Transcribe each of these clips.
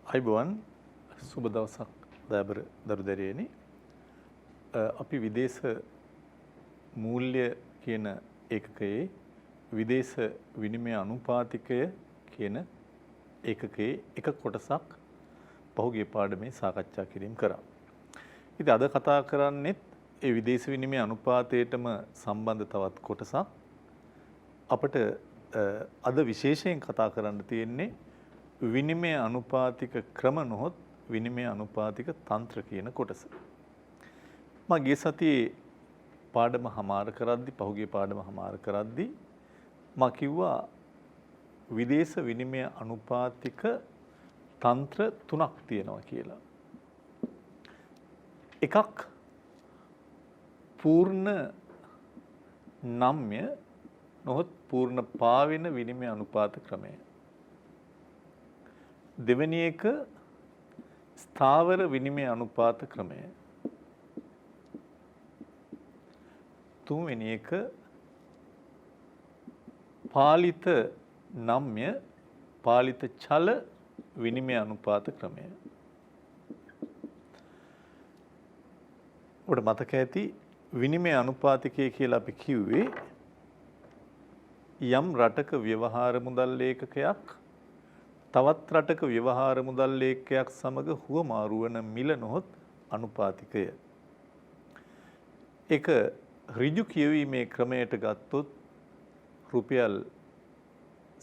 අයිබෝන් සුබ දවසක් දයාබර දරුදැරියනි අපි විදේශ මූල්‍ය කියන ඒකකයේ විදේශ විනිමය අනුපාතිකය කියන ඒකකයේ එක කොටසක් පහුගිය පාඩමේ සාකච්ඡා කිරීම කරා. ඉතින් අද කතා කරන්නේත් ඒ විදේශ විනිමය අනුපාතයටම සම්බන්ධ තවත් කොටසක්. අපිට අද විශේෂයෙන් කතා කරන්න තියෙන්නේ විනිමය අනුපාතික ක්‍රම නොහොත් විනිමය අනුපාතික තන්ත්‍ර කියන කොටස. මම ගිය සතියේ පාඩම හමාර කරද්දී පහුගිය පාඩම හමාර කරද්දී මම කිව්වා විදේශ විනිමය අනුපාතික තන්ත්‍ර තුනක් තියෙනවා කියලා. එකක් පූර්ණ නම්‍ය නොහොත් පූර්ණ පාවෙන විනිමය අනුපාත ක්‍රමය. දෙවෙනි එක ස්ථාවර විනිමය අනුපාත ක්‍රමය. තුන්වෙනි එක පාලිත නම්‍ය පාලිත චල විනිමය අනුපාත ක්‍රමය. ඔබට මතක ඇති විනිමය අනුපාතිකය කියලා අපි කිව්වේ යම් රටක ව්‍යවහාර මුදල් ඒකකයක් තවත් රටක ව්‍යවහාර මුදල් ඒකකයක් සමග හුවමාරු වන මිල නොහොත් අනුපාතිකය. ඒක ඍජු කියවීමේ ක්‍රමයට ගත්තොත් රුපියල්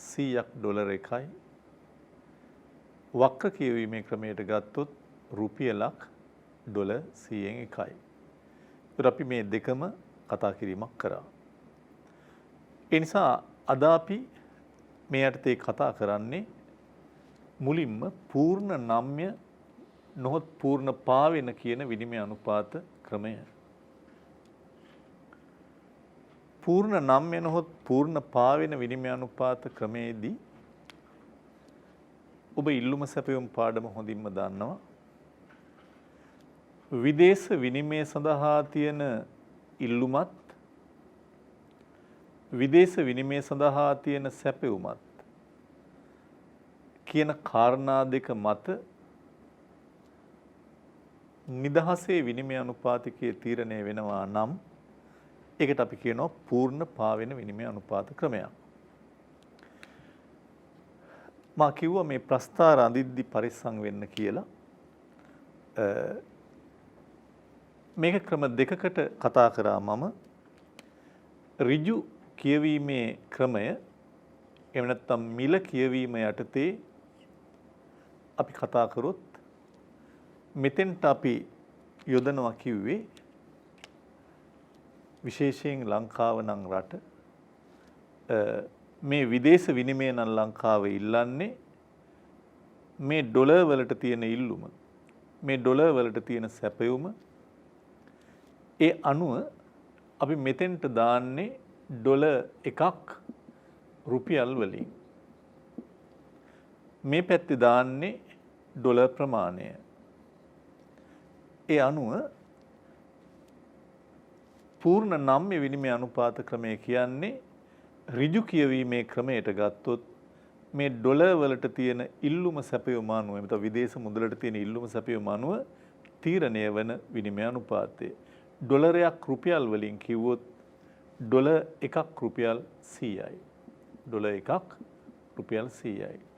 100ක් ඩොලර් එකයි. වක්‍ර කියවීමේ ක්‍රමයට ගත්තොත් රුපියලක් ඩොලර් 100න් එකයි. ඒත් අපි මේ දෙකම කතා කිරීමක් කරා. ඒ නිසා අද අපි මේ යටතේ කතා කරන්නේ මුලින්ම පූර්ණ නම්‍ය නොහොත් පූර්ණ පාවෙන කියන විනිමය අනුපාත ක්‍රමය. පූර්ණ නම්‍ය නොහොත් පූර්ණ පාවෙන විනිමය අනුපාත ක්‍රමයේදී ඔබ ඉල්ලුම සැපයුම් පාඩම හොඳින්ම දන්නවා. විදේශ විනිමය සඳහා තියෙන ඉල්ලුමත් විදේශ විනිමය සඳහා තියෙන සැපයුමත් කියන කාරණා දෙක මත නිදහසේ විනිමය අනුපාතිකයේ තීරණය වෙනවා නම් ඒකට අපි කියනවා පූර්ණ පාවෙන විනිමය අනුපාත ක්‍රමයක්. මා කිව්වා මේ ප්‍රස්ථාර අඳිද්දි පරිස්සම් වෙන්න කියලා. මේක ක්‍රම දෙකකට කතා කරා මම. ඍජු කියවීමේ ක්‍රමය එහෙම නැත්නම් මිල කියවීම යටතේ අපි කතා කරොත් මෙතෙන්ට අපි යොදනවා කිව්වේ විශේෂයෙන් ලංකාව නම් රට මේ විදේශ විනිමය නම් ලංකාව ඉල්ලන්නේ මේ ඩොලර් වලට තියෙන ඉල්ලුම මේ ඩොලර් වලට තියෙන සැපයුම ඒ අනුව අපි මෙතෙන්ට දාන්නේ ඩොලර් එකක් රුපියල් වලින් මේ පැත්තේ දාන්නේ ඩොලර් ප්‍රමාණය. ඒ අනුව පූර්ණ නම්‍ය විනිමය අනුපාත ක්‍රමය කියන්නේ ඍජු කියවීමේ ක්‍රමයට ගත්තොත් මේ ඩොලර් වලට තියෙන ඉල්ලුම සැපයුම අනුව එමෙත විදේශ මුදලට තියෙන ඉල්ලුම සැපයුම අනුව තීරණය වන විනිමය අනුපාතය. ඩොලරයක් රුපියල් වලින් කිව්වොත් ඩොලර් එකක් රුපියල් 100යි. ඩොලර් එකක් රුපියල් 100යි.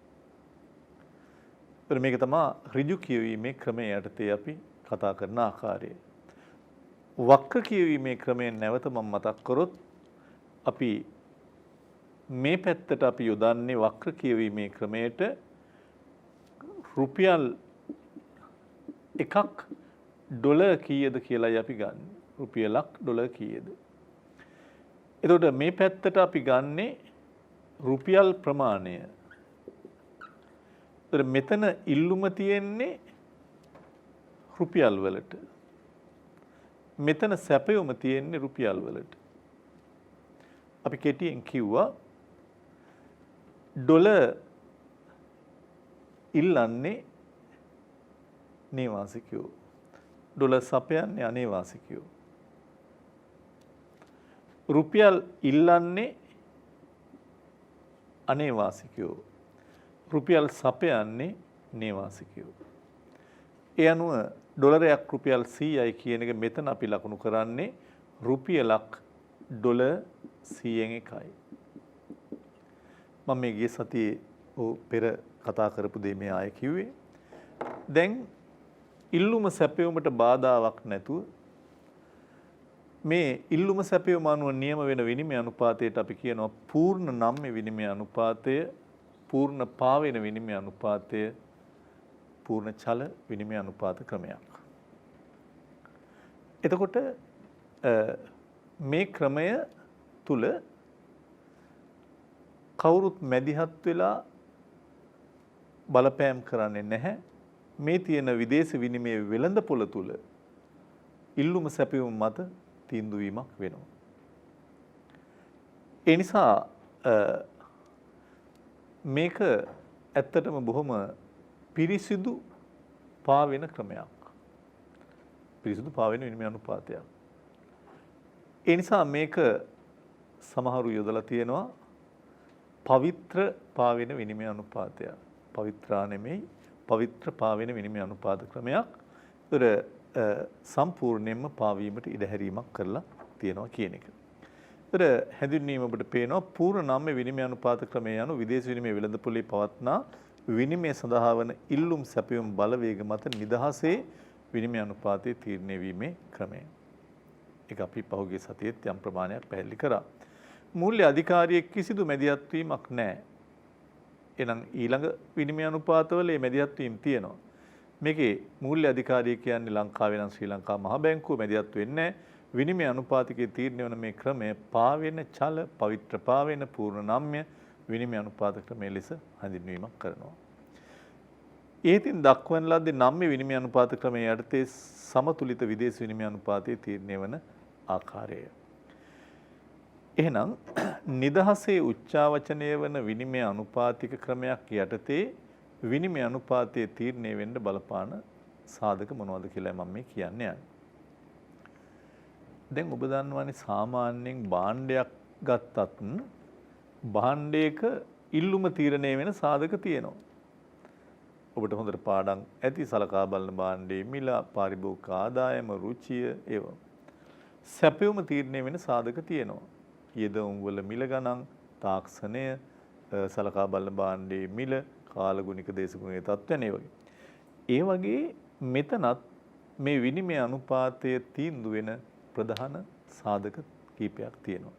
මේක තමයි ඍජු කියවීමේ ක්‍රමය යටතේ අපි කතා කරන ආකාරය. වක්‍ර කියවීමේ ක්‍රමයෙන් නැවත මම මතක් කරොත් අපි මේ පැත්තට අපි යොදන්නේ වක්‍ර කියවීමේ ක්‍රමයට රුපියල් එකක් ඩොලර් කීයද කියලායි අපි ගන්න. රුපියලක් ඩොලර් කීයද? එතකොට මේ පැත්තට අපි ගන්නේ රුපියල් ප්‍රමාණය. මෙතන ඉල්ලුම තියෙන්නේ රුපියල් වලට. මෙතන සැපයුම තියෙන්නේ රුපියල් වලට. අපි කෙටියෙන් කිව්වා ඩොලර් ඉල්ලන්නේ නේවාසිකයෝ. ඩොලර් සපයන්නේ අනේවාසිකයෝ. රුපියල් ඉල්ලන්නේ අනේවාසිකයෝ. රුපියල් සපයන්නේ නේවාසිකයෝ. ඒ අනුව ඩොලරයක් රුපියල් 100යි කියන එක මෙතන අපි ලකුණු කරන්නේ රුපියලක් ඩොලර් 100න් එකයි. මම මේ ගිය සතියේ පෙර කතා කරපු දේ මේ ආයෙ කිව්වේ. දැන් ඉල්ලුම සැපයුමට බාධාවක් නැතුව මේ ඉල්ලුම සැපයුම අනුව නියම වෙන විනිමය අනුපාතයට අපි කියනවා පූර්ණ නම්ම්‍ය විනිමය අනුපාතය, පූර්ණ පාවෙන විනිමය අනුපාතය, පූර්ණ චල විනිමය අනුපාත ක්‍රමයක්. එතකොට මේ ක්‍රමය තුල කවුරුත් මැදිහත් වෙලා බලපෑම් කරන්නේ නැහැ. මේ තියෙන විදේශ විනිමය වෙළඳපොළ තුල ඉල්ලුම සැපයුම මත තීන්දුව වීමක් වෙනවා. ඒ නිසා මේක ඇත්තටම බොහොම පිරිසිදු පාවෙන ක්‍රමයක්. පිරිසිදු පාවෙන විනිමය අනුපාතයක්. ඒ නිසා මේක සමහරු යොදලා තියෙනවා පවිත්‍ර පාවෙන විනිමය අනුපාතය. පවිත්‍රා නෙමෙයි පවිත්‍ර පාවෙන විනිමය අනුපාත ක්‍රමයක්. ඒතර සම්පූර්ණයෙන්ම පාවීමට ඉඩ හැරීමක් කරලා තියෙනවා කියන එක. ඒතර හැඳින්වීම ඔබට පේනවා පූර්ණ නම්ම්‍ය විනිමය අනුපාත ක්‍රමය යනු විදේශ විනිමය වෙළඳපොලේ පවත්නා විනිමය සඳහා වන ඉල්ලුම් සැපයුම් බලවේග මත නිදහසේ විනිමය අනුපාතයේ තීරණය වීමේ ක්‍රමය. ඒක අපි පහුගිය සතියේත් යම් ප්‍රමාණයක් පැහැදිලි කරා. මූල්‍ය අධිකාරියෙක් කිසිදු මැදිහත් වීමක් නැහැ. එහෙනම් ඊළඟ විනිමය අනුපාතවල මේ මැදිහත් වීම තියෙනවා. මේකේ මූල්‍ය අධිකාරිය කියන්නේ ලංකාවේ නම් ශ්‍රී ලංකා මහ බැංකුව මැදිහත් වෙන්නේ නැහැ. විනිමය අනුපාතිකයේ තීරණය වන මේ ක්‍රමය පාවෙන චල පවිත්‍ර පාවෙන පූර්ණ නම්ම්‍ය විනිමය අනුපාත ක්‍රමය ලෙස හඳුන්වීමක් කරනවා. ඒතින් දක්වන ලද්දේ නම්ම්‍ය විනිමය අනුපාත ක්‍රමයේ යටතේ සමතුලිත විදේශ විනිමය අනුපාතයේ තීරණය වන ආකාරය. එහෙනම් නිදහසේ උච්චාවචනය වන විනිමය අනුපාතික ක්‍රමයක් යටතේ විනිමය අනුපාතයේ තීරණය වෙන්න බලපාන සාධක මොනවද කියලා මම මේ කියන්නේ යන්නේ. දැන් ඔබ දන්නවනේ සාමාන්‍යයෙන් භාණ්ඩයක් ගත්තත් භාණ්ඩයක ඉල්ලුම තීරණය වෙන සාධක තියෙනවා. ඔබට හොඳට පාඩම් ඇති සලකා බලන භාණ්ඩයේ මිල, පාරිභෝගික ආදායම, රුචිය ඒවා. සැපයුම තීරණය වෙන සාධක තියෙනවා. යෙදවුම් වල මිල ගණන්, තාක්ෂණය, සලකා බලන භාණ්ඩයේ මිල, කාලගුණික දේශගුණික තත්ත්වයන් ඒ වගේ මෙතනත් මේ විනිමය අනුපාතයේ තීන්දුව වෙන ප්‍රධාන සාධක කීපයක් තියෙනවා.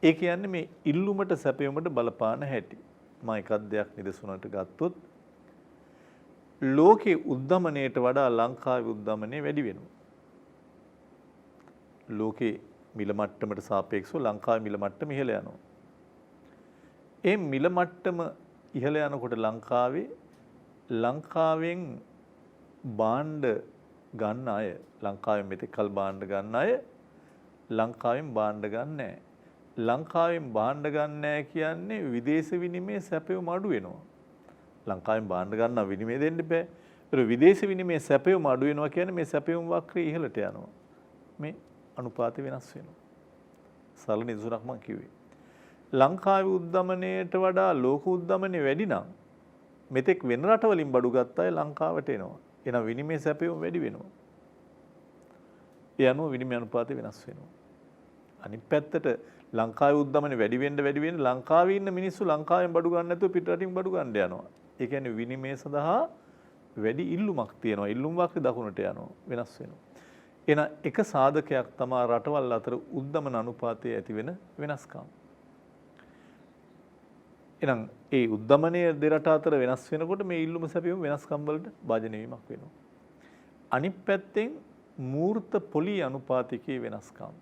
ඒ කියන්නේ මේ ඉල්ලුමට සැපයුමට බලපාන හැටි. මම එකක් දෙයක් නිදසුනට ගත්තොත් ලෝකේ උද්දමනයට වඩා ලංකාවේ උද්දමනය වැඩි වෙනවා. ලෝකේ මිල මට්ටමට සාපේක්ෂව ලංකාවේ මිල මට්ටම ඉහළ යනවා. ඒ මිල මට්ටම ඉහළ යනකොට ලංකාවෙන් භාණ්ඩ ගන්න අය ලංකාවෙන් මෙතෙක්කල් භාණ්ඩ ගන්න අය ලංකාවෙන් භාණ්ඩ ගන්න නැහැ. ලංකාවෙන් භාණ්ඩ ගන්න නැහැ කියන්නේ විදේශ විනිමය සැපයුම අඩු වෙනවා. ලංකාවෙන් භාණ්ඩ ගන්න විනිමය දෙන්න බෑ. ඒතර විදේශ විනිමය සැපයුම අඩු වෙනවා කියන්නේ මේ සැපයුම් වක්‍රය ඉහළට යනවා. මේ අනුපාතය වෙනස් වෙනවා. සරල නිදසුනක් මම කිව්වේ. ලංකාවේ උද්දමනයට වඩා ලෝක උද්දමනය වැඩි නම් මෙතෙක් වෙන රටවලින් බඩු ගත්ත අය ලංකාවට එනවා. එහෙනම් විනිමය සැපයුම වැඩි වෙනවා. ඒ අනුව විනිමය අනුපාතය වෙනස් වෙනවා. අනිත් පැත්තට ලංකාවේ උද්දමනය වැඩි වෙන්න ලංකාවේ ඉන්න මිනිස්සු ලංකාවෙන් බඩු ගන්න නැතුව පිටරටින් බඩු ගන්න යනවා. ඒ කියන්නේ විනිමය සඳහා වැඩි ඉල්ලුමක් තියෙනවා. ඉල්ලුම් වක්‍රය දකුණට යනවා. වෙනස් වෙනවා. එහෙනම් එක සාධකයක් තමයි රටවල් අතර උද්දමන අනුපාතයේ ඇති වෙන වෙනස්කම්. එහෙනම් ඒ උද්දමනයේ දෙරට අතර වෙනස් වෙනකොට මේ ඉල්ලුම සැපයුම වෙනස්කම් වලට භාජනය වීමක් වෙනවා. අනිත් පැත්තෙන් මූර්ත පොලී අනුපාතිකයේ වෙනස්කම්.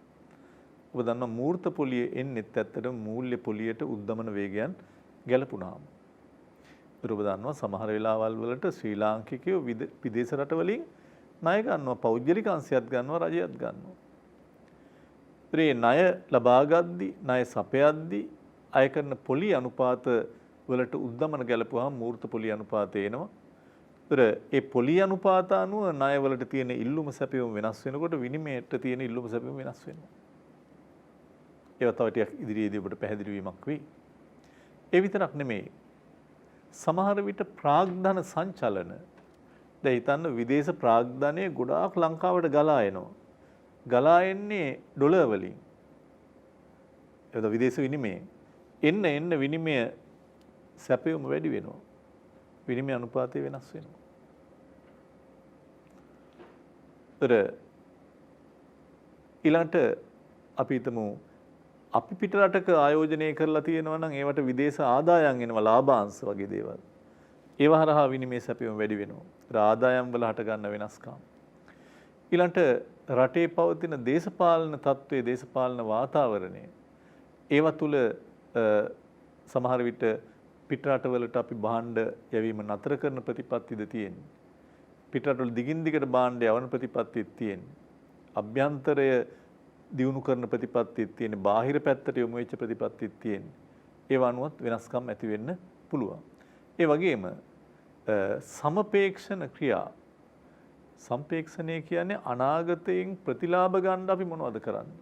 ඔබ දන්නවා මූර්ත පොලිය එන්නේ ඇත්තටම මූල්‍ය පොලියට උද්දමන වේගයන් ගැලපුණාම. ඒක ඔබ දන්නවා සමහර වෙලාවල් වලට ශ්‍රී ලාංකිකයෝ විදේශ රටවලින් ණය ගන්නවා, පෞද්ගලික අංශයක් ගන්නවා, රජයක් ගන්නවා. ඒ ණය ලබා ගද්දී, ණය සපයද්දී අය කරන පොලි අනුපාත වලට උද්දමන ගැලපුවාම මූර්ත පොලි අනුපාතය එනවා. ඒ පොලි අනුපාත අනුව ණය වලට තියෙන ඉල්ලුම සැපයුම වෙනස් වෙනකොට විනිමයට තියෙන ඉල්ලුම සැපයුම වෙනස් වෙනවා. ඒවා තව ටිකක් ඉදිරියේදී ඔබට පැහැදිලි වීමක් වෙයි. ඒ විතරක් නෙමෙයි. සමහර විට ප්‍රාග්ධන සංචලන දැන් හිතන්න විදේශ ප්‍රාග්ධනය ගොඩාක් ලංකාවට ගලා එනවා. ගලා එන්නේ ඩොලර් වලින්. එතකොට විදේශ විනිමය එන්න විනිමය සැපයුම වැඩි වෙනවා. විනිමය අනුපාතය වෙනස් වෙනවා. ඊළඟට අපි හිතමු අපි පිට රටක ආයෝජනය කරලා තියෙනවා නම් ඒවට විදේශ ආදායම් එනවා ලාභාංශ වගේ දේවල්. ඒව හරහා විනිමය සැපයුම වැඩි වෙනවා. ආදායම් වල හට ගන්න වෙනස්කම්. ඊළඟට රටේ පවතින දේශපාලන තත්ත්වයේ දේශපාලන වාතාවරණය ඒව තුල සමහර විට පිට රටවලට අපි භාණ්ඩ යැවීම නතර කරන ප්‍රතිපත්තිද තියෙන්නේ. පිට රටවල දිගින් දිගට භාණ්ඩ යවන ප්‍රතිපත්තියක් තියෙන්නේ. අභ්‍යන්තරය දියුණු කරන ප්‍රතිපත්තියක් තියෙන්නේ. බාහිර පැත්තට යොමු වෙච්ච ප්‍රතිපත්තියක් තියෙන්නේ. ඒව අනුවත් වෙනස්කම් ඇති වෙන්න පුළුවන්. ඒ වගේම සමපේක්ෂණ ක්‍රියා සම්පේක්ෂණය කියන්නේ අනාගතයෙන් ප්‍රතිලාභ ගන්න අපි මොනවද කරන්නේ?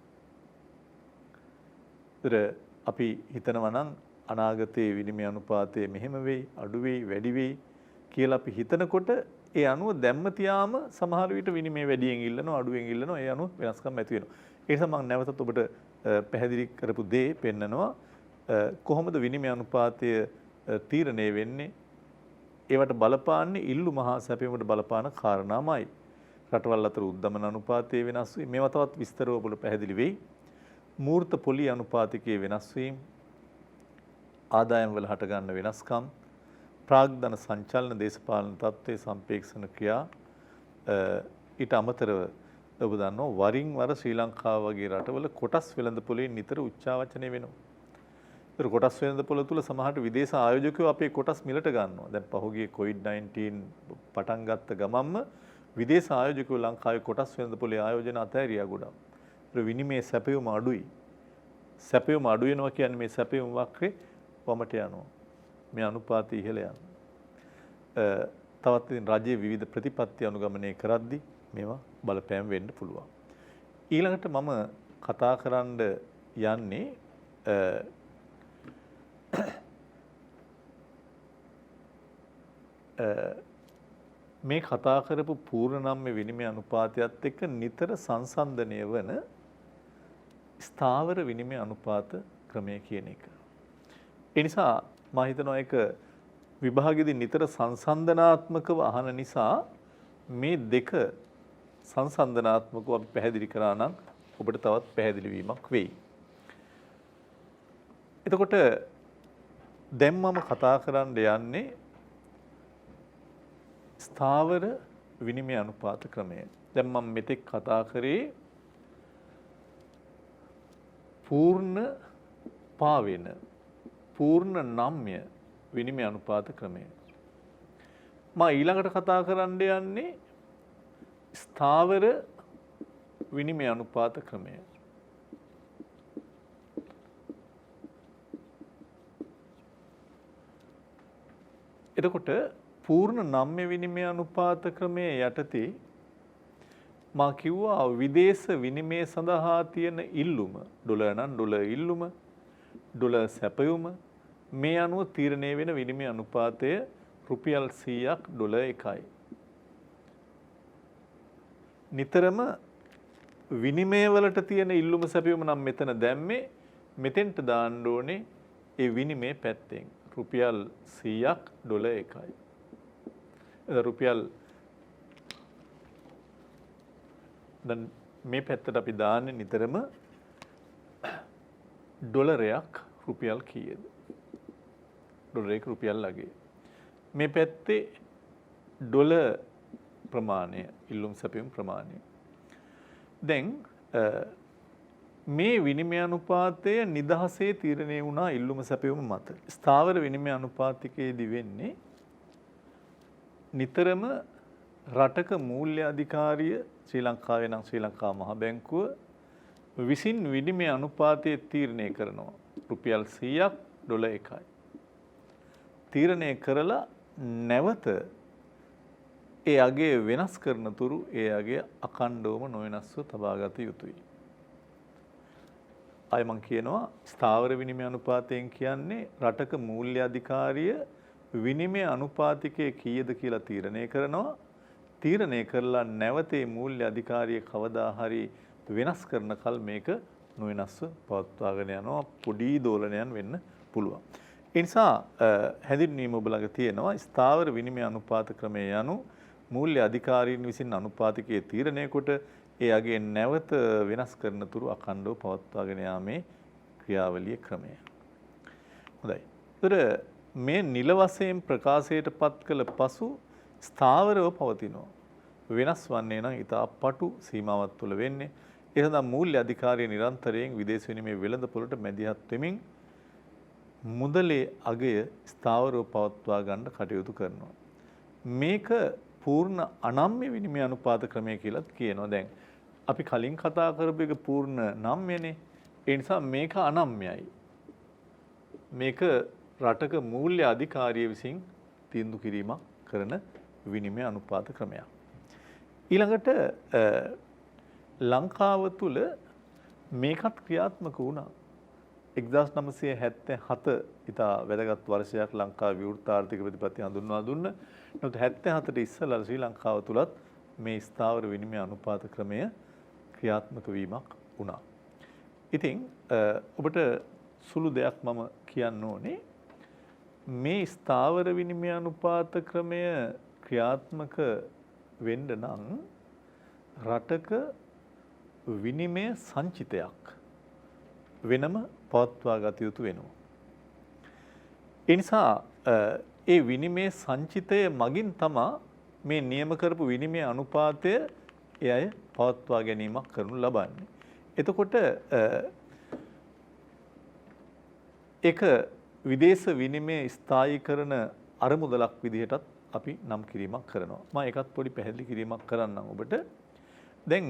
අපි හිතනවා නම් අනාගතයේ විනිමය අනුපාතය මෙහෙම වෙයි, අඩු වෙයි, වැඩි වෙයි කියලා අපි හිතනකොට ඒ අනුව දැම්ම තියාම සමහර විට විනිමය වැඩියෙන් ඉල්ලනවා, අඩුවෙන් ඉල්ලනවා. ඒ අනුව වෙනස්කම් ඇති වෙනවා. ඒ නිසා මම නැවතත් ඔබට පැහැදිලි කරපු දේ පෙන්නනවා. කොහොමද විනිමය අනුපාතය තීරණය වෙන්නේ? ඒවට බලපාන්නේ ඉල්ලු මහා සැපයීමට බලපාන කාරණාමයි. රටවල් අතර උද්දමන අනුපාතය වෙනස් වීම. මේවා තවත් විස්තරව ඔබට පැහැදිලි වෙයි. මූර්ත පොලි අනුපාතිකයේ වෙනස් වීම, ආදායම් වල හට ගන්න වෙනස්කම්, ප්‍රාග්ධන සංචලන දේශපාලන තත්ත්වයේ සම්පේක්ෂණ ක්‍රියා ඊට අමතරව ඔබ දන්නවා වරින් වර ශ්‍රී ලංකාව වගේ රටවල කොටස් වෙළඳපොලේ නිතර උච්චාවචනය වෙනවා. ඒතර කොටස් වෙළඳපොළ තුල සමහරට විදේශ ආයෝජකයෝ අපේ කොටස් මිලට ගන්නවා. දැන් පහුගිය COVID-19 පටන් ගත්ත ගමන්ම විදේශ ආයෝජකයෝ ලංකාවේ කොටස් වෙළඳපොලේ ආයෝජන අතහැරියා ගොඩක්. ඒතර විනිමය සැපයුම අඩුයි. සැපයුම අඩු වෙනවා කියන්නේ මේ සැපයුම වක්‍රේ වමට යනවා. මේ අනුපාතය ඉහළ යනවා. තවත් ඉතින් රජයේ විවිධ ප්‍රතිපත්ති අනුගමනය කරද්දී මේවා බලපෑම් වෙන්න පුළුවන්. ඊළඟට මම කතා කරන්න යන්නේ මේ කතා කරපු පූර්ණනම්‍ය විනිමය අනුපාතයත් එක්ක නිතර සංසන්දනය වන ස්ථාවර විනිමය අනුපාත ක්‍රමය කියන එක. ඒ නිසා මම හිතනවා ඒක විභාගෙදී නිතර සංසන්දනාත්මකව අහන නිසා මේ දෙක සංසන්දනාත්මකව අපි පැහැදිලි කරා නම් ඔබට තවත් පැහැදිලි වීමක් වෙයි. එතකොට දැන් මම කතා කරන්න යන්නේ ස්ථාවර විනිමය අනුපාත ක්‍රමය. දැන් මම මෙතෙක් කතා කරේ පූර්ණ පාවෙන පූර්ණ නම්‍ය විනිමය අනුපාත ක්‍රමය. මම ඊළඟට කතා කරන්න යන්නේ ස්ථාවර විනිමය අනුපාත ක්‍රමය. එතකොට පූර්ණ නම්‍ය විනිමය අනුපාත ක්‍රමයේ යටතේ මා කිව්වා විදේශ විනිමය සඳහා තියෙන ඉල්ලුම ඩොලර් නම් ඩොලර් ඉල්ලුම ඩොලර් සැපයුම මේ අනුව තීරණය වෙන විනිමය අනුපාතය රුපියල් 100ක් ඩොලර් 1යි. නිතරම විනිමය වලට තියෙන ඉල්ලුම සැපයුම නම් මෙතන දැම්මේ මෙතෙන්ට දාන්න ඕනේ ඒ විනිමය පැත්තෙන් රුපියල් 100ක් ඩොලර් 1යි. රුපියල් දැන් මේ පැත්තට අපි දාන්නේ නිතරම ඩොලරයක් රුපියල් කීයද? ඩොලරයක රුපියල් ලගේ. මේ පැත්තේ ඩොලර් ප්‍රමාණය ඉල්ලුම් සැපයුම් ප්‍රමාණය. දැන් මේ විනිමය අනුපාතය නිදහසේ තීරණය වුණා ඉල්ලුම සැපයුම මත. ස්ථාවර විනිමය අනුපාතිකයේදී වෙන්නේ නිතරම රටක මූල්‍ය අධිකාරිය ශ්‍රී ලංකාවේ නම් ශ්‍රී ලංකා මහ බැංකුව විසින් විනිමය අනුපාතය තීරණය කරනවා. රුපියල් 100ක් ඩොලර් 1යි. තීරණය කරලා නැවත ඒ අගය වෙනස් කරන තුරු ඒ අගය අඛණ්ඩවම නොවෙනස්ව තබා ගත යුතුයි. අය මං කියනවා ස්ථාවර විනිමය අනුපාතයෙන් කියන්නේ රටක මූල්‍ය අධිකාරිය විනිමය අනුපාතිකයේ කීයද කියලා තීරණය කරනවා. තීරණය කරලා නැවතේ මූල්‍ය අධිකාරිය කවදා හරි වෙනස් කරන කල් මේක නොවෙනස්ව පවත්වාගෙන යනවා. පොඩි දෝලනයන් වෙන්න පුළුවන්. ඒ නිසා හැඳින්වීම ඔබ ළඟ තියෙනවා ස්ථාවර විනිමය අනුපාත ක්‍රමය යනු මූල්‍ය අධිකාරීන් විසින් අනුපාතිකයේ තීරණය කොට ඒ අගේ නැවත වෙනස් කරන තුරු අඛණ්ඩව පවත්වාගෙන යාමේ ක්‍රියාවලිය ක්‍රමය. හොඳයි. ඒතර මේ නිල වශයෙන් ප්‍රකාශයට පත් කළ පසු ස්ථාවරව පවතිනවා. වෙනස් වන්නේ නම් ඊට පටු සීමාවක් තුළ වෙන්නේ. ඒ සඳහා මූල්‍ය අධිකාරිය නිරන්තරයෙන් විදේශ විනිමය වෙළඳපොළට මැදිහත් වෙමින් මුදලේ අගය ස්ථාවරව පවත්වා ගන්න කටයුතු කරනවා. මේක පූර්ණ අනම්‍ය විනිමය අනුපාත ක්‍රමය කියලාත් කියනවා. දැන් අපි කලින් කතා කරපු එක පූර්ණ නම්‍යනේ. ඒ නිසා මේක අනම්‍යයි. මේක රටක මූල්‍ය අධිකාරිය විසින් තීන්දුව කිරීමක් කරන විනිමය අනුපාත ක්‍රමයක්. ඊළඟට ලංකාව තුල මේකත් ක්‍රියාත්මක වුණා. 1977 ඉතා වැදගත් වර්ෂයක් ලංකාවේ විවෘත ආර්ථික ප්‍රතිපත්ති හඳුන්වා දුන්න. නමුත් 77ට ඉස්සෙල්ලා ශ්‍රී ලංකාව තුලත් මේ ස්ථාවර විනිමය අනුපාත ක්‍රමය ක්‍රියාත්මක වීමක් වුණා. ඉතින් ඔබට සුළු දෙයක් මම කියන්න ඕනේ. මේ ස්ථාවර විනිමය අනුපාත ක්‍රමය ක්‍රියාත්මක වෙන්න නම් රටක විනිමය සංචිතයක් වෙනම පවත්වා ගත යුතු වෙනවා. ඒ නිසා ඒ විනිමය සංචිතය මගින් තමයි මේ නියම කරපු විනිමය අනුපාතය ඒ අය පවත්වා ගැනීමක් කරනු ලබන්නේ. එතකොට ඒක විදේශ විනිමය ස්ථායීකරණ අරමුදලක් විදිහටත් අපි නම් කිරීමක් කරනවා. මම ඒකත් පොඩි පැහැදිලි කිරීමක් කරන්නම් ඔබට. දැන්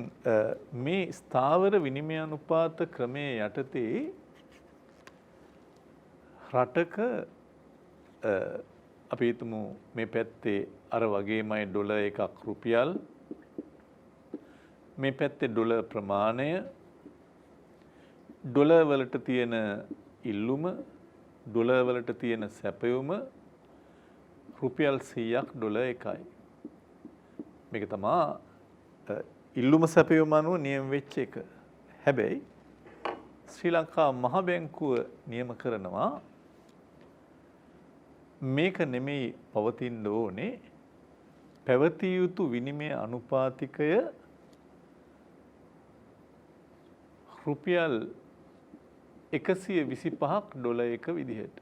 මේ ස්ථාවර විනිමය අනුපාත ක්‍රමයේ යටතේ රටක අපි හිතමු මේ පැත්තේ අර වගේමයි ඩොලර් එකක් රුපියල්, මේ පැත්තේ ඩොලර් ප්‍රමාණය, ඩොලර් වලට තියෙන ඉල්ලුම, ඩොලර් වලට තියෙන සැපයුම රුපියල් 100ක් ඩොලර් එකයි. මේක තමයි ඉල්ලුම සැපයුම අනුව නියම වෙච්ච එක. හැබැයි ශ්‍රී ලංකා මහ බැංකුව නියම කරනවා මේක නෙමෙයි පවතින්න ඕනේ, පැවතිය යුතු විනිමය අනුපාතිකය රුපියල් 125ක් ඩොලර් එක විදිහට.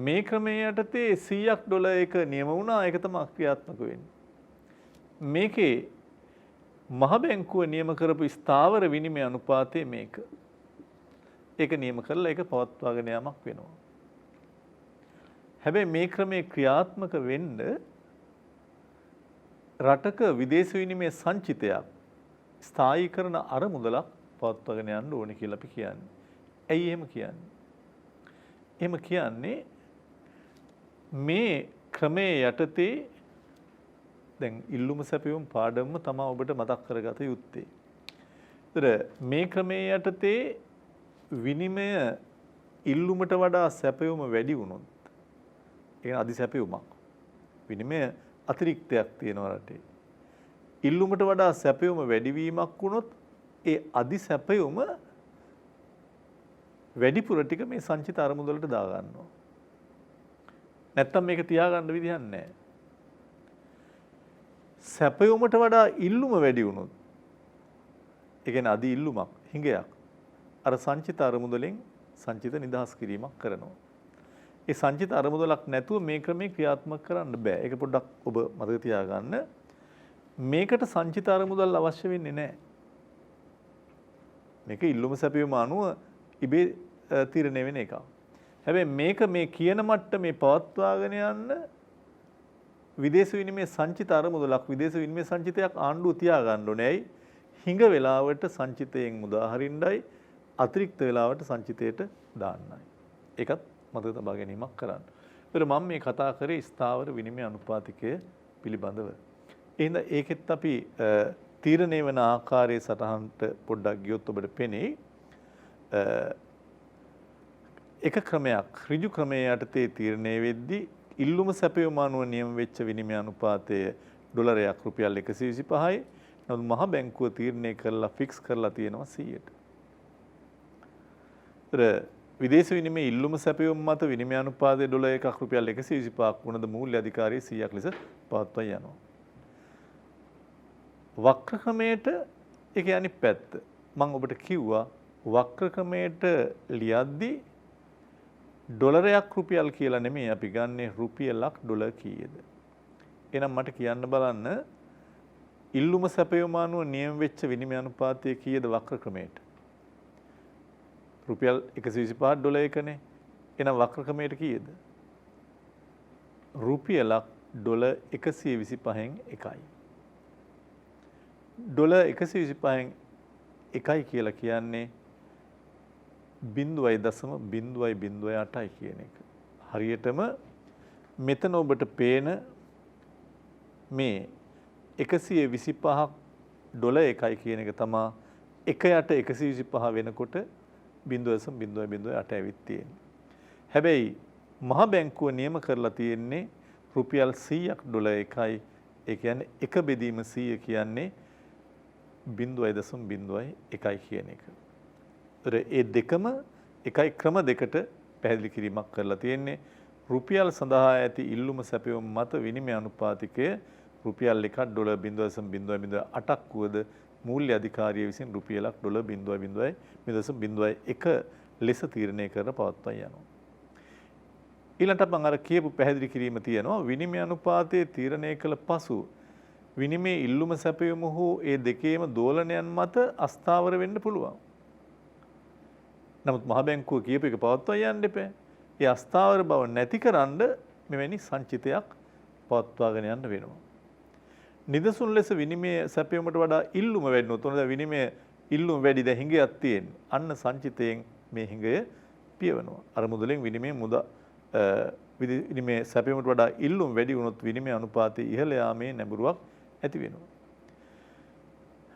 මේ ක්‍රමයේ යටතේ 100ක් ඩොලර් එක නියම වුණා. ඒක තමයි ක්‍රියාත්මක වෙන්නේ. මේකේ මහ බැංකුව නියම කරපු ස්ථාවර විනිමය අනුපාතය මේක. ඒක නියම කරලා ඒක පවත්වාගෙන යාමක් වෙනවා. හැබැයි මේ ක්‍රමයේ ක්‍රියාත්මක වෙන්න රටක විදේශ විනිමය සංචිතයක් ස්ථායීකරණ අරමුදලක් පවත්වාගෙන යන්න ඕනේ කියලා අපි කියන්නේ. ඇයි එහෙම කියන්නේ? එහෙම කියන්නේ මේ ක්‍රමයේ යටතේ දැන් ඉල්ලුම සැපයුම් පාඩම්ම තමයි ඔබට මතක් කරගත යුත්තේ. ඒතර මේ ක්‍රමයේ යටතේ විනිමය ඉල්ලුමට වඩා සැපයුම වැඩි වුණොත් ඒ අධි සැපයුමක්. විනිමය අතිරික්තයක් තියෙනවා රටේ. ඉල්ලුමට වඩා සැපයුම වැඩිවීමක් වුණොත් ඒ අධි සැපයුම වැඩිපුර ටික මේ සංචිත අරමුදලට දා ගන්නවා. නැත්තම් මේක තියාගන්න විදිහක් නැහැ. සැපයුමට වඩා ඉල්ලුම වැඩි වුණොත් ඒ කියන්නේ අධි ඉල්ලුමක් හිඟයක් අර සංචිත අරමුදලෙන් සංචිත නිදහස් කිරීමක් කරනවා. ඒ සංචිත අරමුදලක් නැතුව මේ ක්‍රමේ ක්‍රියාත්මක කරන්න බෑ. ඒක පොඩ්ඩක් ඔබ මතක තියාගන්න. මේකට සංචිත අරමුදල් අවශ්‍ය වෙන්නේ නැහැ. මේක ඉල්ලුම සැපයුම අනුව ඉබේ තීරණය වෙන එකක්. හැබැයි මේක මේ කියන මට්ටමේ පවත්වාගෙන යන්න විදේශ විනිමය සංචිත අරමුදලක් විදේශ විනිමය සංචිතයක් ආණ්ඩුව තියා ගන්න ඕනේ. ඇයි? හිඟ වෙලාවට සංචිතයෙන් මුදා හරින්නයි, අතිරික්ත වෙලාවට සංචිතයට දාන්නයි. ඒකත් මතක තබා ගැනීමක් කරන්න. ඒතර මම මේ කතා කරේ ස්ථාවර විනිමය අනුපාතිකය පිළිබඳව. එහෙනම් ඒකෙත් අපි තීරණය වෙන ආකාරයේ සටහනට පොඩ්ඩක් ගියොත් ඔබට පෙනේ. එක ක්‍රමයක් ඍජු ක්‍රමයේ යටතේ තීරණය වෙද්දී ඉල්ලුම සැපයුම අනුව නියම වෙච්ච විනිමය අනුපාතය ඩොලරයක් රුපියල් 125යි. නමුත් මහ බැංකුව තීරණය කරලා ෆික්ස් කරලා තියෙනවා 100ට. විදේශ විනිමය ඉල්ලුම සැපයුම් මත විනිමය අනුපාතය ඩොලර් එකක් රුපියල් 125ක් වුණද මූල්‍ය අධිකාරිය 100ක් ලෙස පවත්වා යනවා. වක්‍ර ක්‍රමයට ඒකේ අනිත් පැත්ත මම ඔබට කිව්වා වක්‍ර ක්‍රමයට ලියද්දී ඩොලරයක් රුපියල් කියලා නෙමෙයි අපි ගන්නේ රුපියලක් ඩොලර් කීයද. එහෙනම් මට කියන්න බලන්න ඉල්ලුම සැපයුම අනුව නියම වෙච්ච විනිමය අනුපාතය කීයද වක්‍ර ක්‍රමයට? රුපියල් 125 ඩොලර් එකනේ. එහෙනම් වක්‍ර ක්‍රමයට කීයද? රුපියලක් ඩොලර් 125න් එකයි. ඩොලර් 125න් එකයි කියලා කියන්නේ 0.008යි කියන එක. හරියටම මෙතන ඔබට පේන මේ 125ක් ඩොලර් එකයි කියන එක තමයි 1 යට 125 වෙනකොට 0.008 ඇවිත් තියෙන්නේ. හැබැයි මහ බැංකුව නියම කරලා තියෙන්නේ රුපියල් 100ක් ඩොලර් එකයි. ඒ කියන්නේ 1 බෙදීම 100 කියන්නේ 0.01යි කියන එක. ඒ දෙකම එකයි ක්‍රම දෙකට පැහැදිලි කිරීමක් කරලා තියෙන්නේ. රුපියල් සඳහා ඇති ඉල්ලුම සැපයුම් මත විනිමය අනුපාතිකය රුපියල් 1ක් ඩොලර් 0.008ක් වුවද මූල්‍ය අධිකාරිය විසින් රුපියලක් ඩොලර් 0.01 ලෙස තීරණය කර පවත්වා යනවා. ඊළඟට මම අර කියපු පැහැදිලි කිරීම තියෙනවා විනිමය අනුපාතයේ තීරණය කළ පසු විනිමය ඉල්ලුම සැපයුම හෝ ඒ දෙකේම දෝලනයන් මත අස්ථාවර වෙන්න පුළුවන්. නමුත් මහ බැංකුව කියපු එක පවත්වා යන්න එපා. ඒ අස්ථාවර බව නැතිකරන්න මෙවැනි සංචිතයක් පවත්වාගෙන යන්න වෙනවා. නිදසුන් ලෙස විනිමය සැපයුමට වඩා ඉල්ලුම වැඩිනොත් උනද විනිමය ඉල්ලුම වැඩි දැන් හිඟයක් තියෙන. අන්න සංචිතයෙන් මේ හිඟය පියවනවා. අර මුදලෙන් විනිමය විනිමය සැපයුමට වඩා ඉල්ලුම වැඩි වුණොත් විනිමය අනුපාතය ඉහළ යාමේ නැඹුරුවක් ඇති වෙනවා.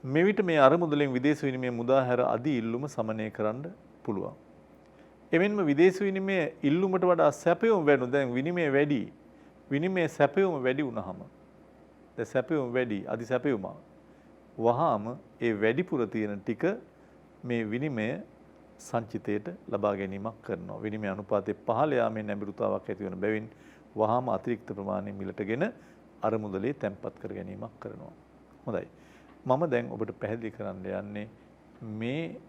මෙවිට මේ අරමුදලෙන් විදේශ විනිමය මුදා හැර අධි ඉල්ලුම සමනය කරන්න පුළුවන්. එමෙන්ම විදේශ විනිමය ඉල්ලුමට වඩා සැපයුම වැඩි. දැන් විනිමය වැඩි. විනිමය සැපයුම වැඩි වුණාම දැන් සැපයුම වැඩි, අධි සැපයුම. වහාම ඒ වැඩිපුර තියෙන ටික මේ විනිමය සංචිතයට ලබා ගැනීමක් කරනවා. විනිමය අනුපාතයේ පහළ යාමේ නැඹුරුතාවක් ඇති වෙන බැවින් වහාම අතිරික්ත ප්‍රමාණය මිලටගෙන අරමුදලේ තැන්පත් කර ගැනීමක් කරනවා. හොඳයි. මම දැන් ඔබට පැහැදිලි කරන්න යන්නේ මේ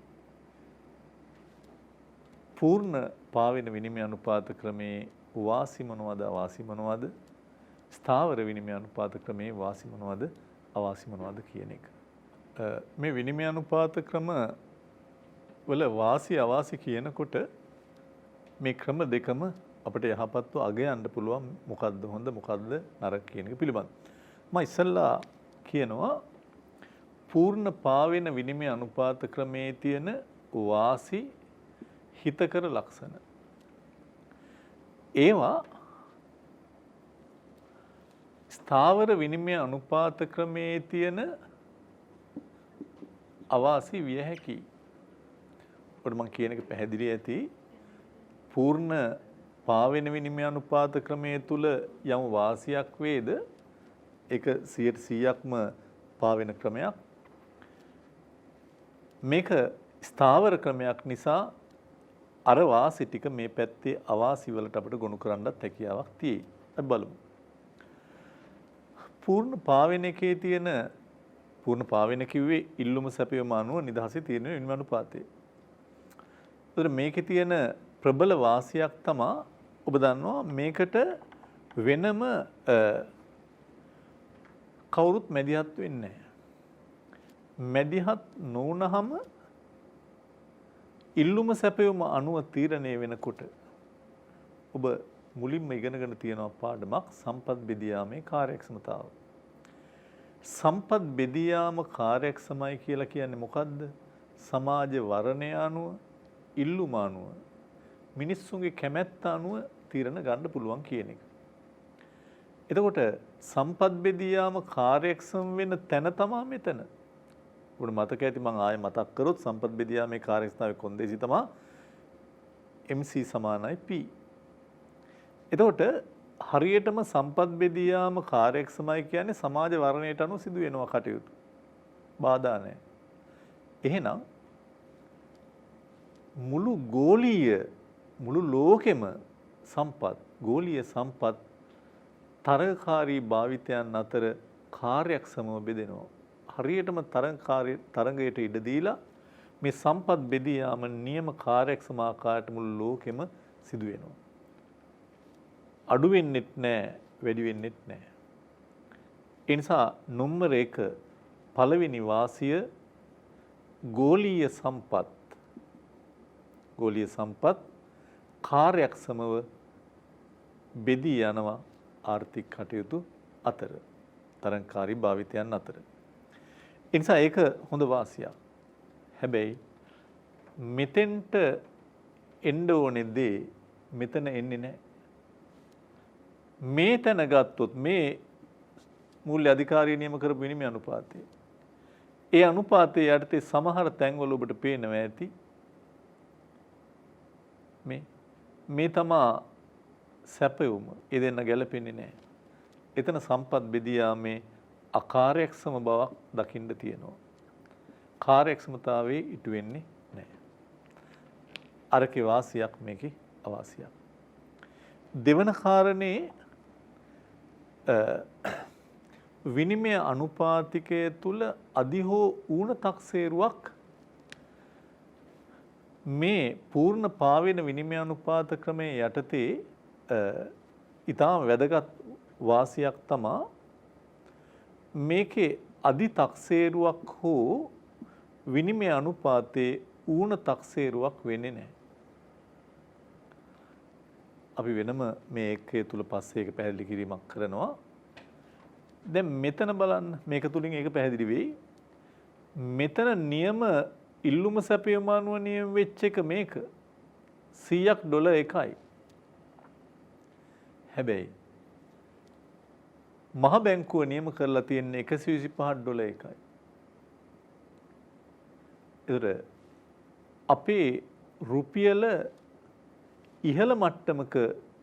පූර්ණ පාවෙන විනිමය අනුපාත ක්‍රමේ වාසි මොනවද අවාසි මොනවද? ස්ථාවර විනිමය අනුපාත ක්‍රමේ වාසි මොනවද අවාසි මොනවද කියන එක. මේ විනිමය අනුපාත ක්‍රම වල වාසි අවාසි කියනකොට මේ ක්‍රම දෙකම අපිට යහපත්ව අගයන්න පුළුවන් මොකද්ද හොඳ මොකද්ද නරක කියන එක පිළිබඳ. මම ඉස්සල්ලා කියනවා පූර්ණ පාවෙන විනිමය අනුපාත ක්‍රමේ තියෙන වාසි හිතකර ලක්ෂණ. ඒවා ස්ථාවර විනිමය අනුපාත ක්‍රමේ තියෙන අවාසි විය හැකියි. ඔබට මම කියන එක පැහැදිලි ඇති. පූර්ණ පාවෙන විනිමය අනුපාත ක්‍රමයේ තුල යම් වාසියක් වේද ඒක 100%ක්ම පාවෙන ක්‍රමයක්. මේක ස්ථාවර ක්‍රමයක් නිසා අර වාසි ටික මේ පැත්තේ අවාසි වලට අපිට ගොනු කරන්නත් හැකියාවක් තියෙයි. අපි බලමු. පූර්ණ පාවෙන එකේ තියෙන පූර්ණ පාවෙන කිව්වේ ඉල්ලුම සැපයීම අනුව නිදහසේ තියෙන විනිමය අනුපාතය. ඒතර මේකේ තියෙන ප්‍රබල වාසියක් තමයි ඔබ දන්නවා මේකට වෙනම කවුරුත් මැදිහත් වෙන්නේ නැහැ. මැදිහත් නොවුනහම ඉල්ලුම සැපයීම අනුව තීරණය වෙනකොට ඔබ මුලින්ම ඉගෙනගෙන තියෙන පාඩමක් සම්පත් බෙදියාමේ කාර්යක්ෂමතාව. සම්පත් බෙදියාම කාර්යක්ෂමයි කියලා කියන්නේ මොකද්ද? සමාජ වර්ණය අනුව, ඉල්ලුම අනුව, මිනිස්සුන්ගේ කැමැත්ත අනුව තීරණ ගන්න පුළුවන් කියන එක. එතකොට සම්පත් බෙදියාම කාර්යක්ෂම වෙන තැන තමයි මෙතන. ඔබට මතක ඇති මම ආයෙ මතක් කරොත් සම්පත් බෙදියාමේ කාර්යක්ෂමතාවයේ කොන්දේසි තමයි MC සමානයි P. එතකොට හරියටම සම්පත් බෙදී යාම කාර්යක්ෂමයි කියන්නේ සමාජ වර්ණයට අනුව සිදු වෙනවා කටයුතු. බාධා නැහැ. එහෙනම් මුළු ගෝලීය මුළු ලෝකෙම සම්පත් ගෝලීය සම්පත් තරගකාරී භාවිතයන් අතර කාර්යක්ෂමව බෙදෙනවා. හරියටම තරඟයට ඉඩ දීලා මේ සම්පත් බෙදී යාම නියම කාර්යක්ෂම ආකාරයට මුළු ලෝකෙම සිදු වෙනවා. අඩු වෙන්නෙත් නැහැ, වැඩි වෙන්නෙත් නැහැ. ඒ නිසා නම්බර 1 පළවෙනි වාසිය ගෝලීය සම්පත් කාර්යක්ෂමව බෙදී යනවා ආර්ථික කටයුතු අතර තරංකාරී භාවිතයන් අතර. ඒ නිසා ඒක හොඳ වාසියක්. හැබැයි මෙතෙන්ට එන්න ඕනේ දේ මෙතන එන්නේ නැහැ. මේ තැන ගත්තොත් මේ මූල්‍ය අධිකාරිය නියම කරපු විනිමය අනුපාතය. ඒ අනුපාතයේ යටතේ සමහර තැන්වල ඔබට පේනවා ඇති මේ තමා සැපයුම. ඒ දෙන්න ගැලපෙන්නේ නැහැ. එතන සම්පත් බෙදී යාමේ අකාර්යක්ෂම බවක් දකින්න තියෙනවා. කාර්යක්ෂමතාවයේ ඉටු වෙන්නේ නැහැ. අරකේ වාසියක් මේකේ අවාසියක්. දෙවන කාරණේ විනිමය අනුපාතිකය තුල අධි හෝ ඌන තක්සේරුවක් මේ පූර්ණ පාවෙන විනිමය අනුපාත ක්‍රමයේ යටතේ ඊටාම වැදගත් වාසියක් තමා මේකේ අධි තක්සේරුවක් හෝ විනිමය අනුපාතයේ ඌන තක්සේරුවක් වෙන්නේ නැහැ. අපි වෙනම මේ එකේ තුල පස්සේ ඒක පැහැදිලි කිරීමක් කරනවා. දැන් මෙතන බලන්න මේක තුලින් ඒක පැහැදිලි වෙයි. මෙතන නියම ඉල්ලුම සැපයීම අනුව නියම වෙච්ච එක මේක 100ක් ඩොලර් එකයි. හැබැයි මහ බැංකුව නියම කරලා තියෙන්නේ 125 ඩොලර් එකයි. ඒතර අපේ රුපියල ඉහළ මට්ටමක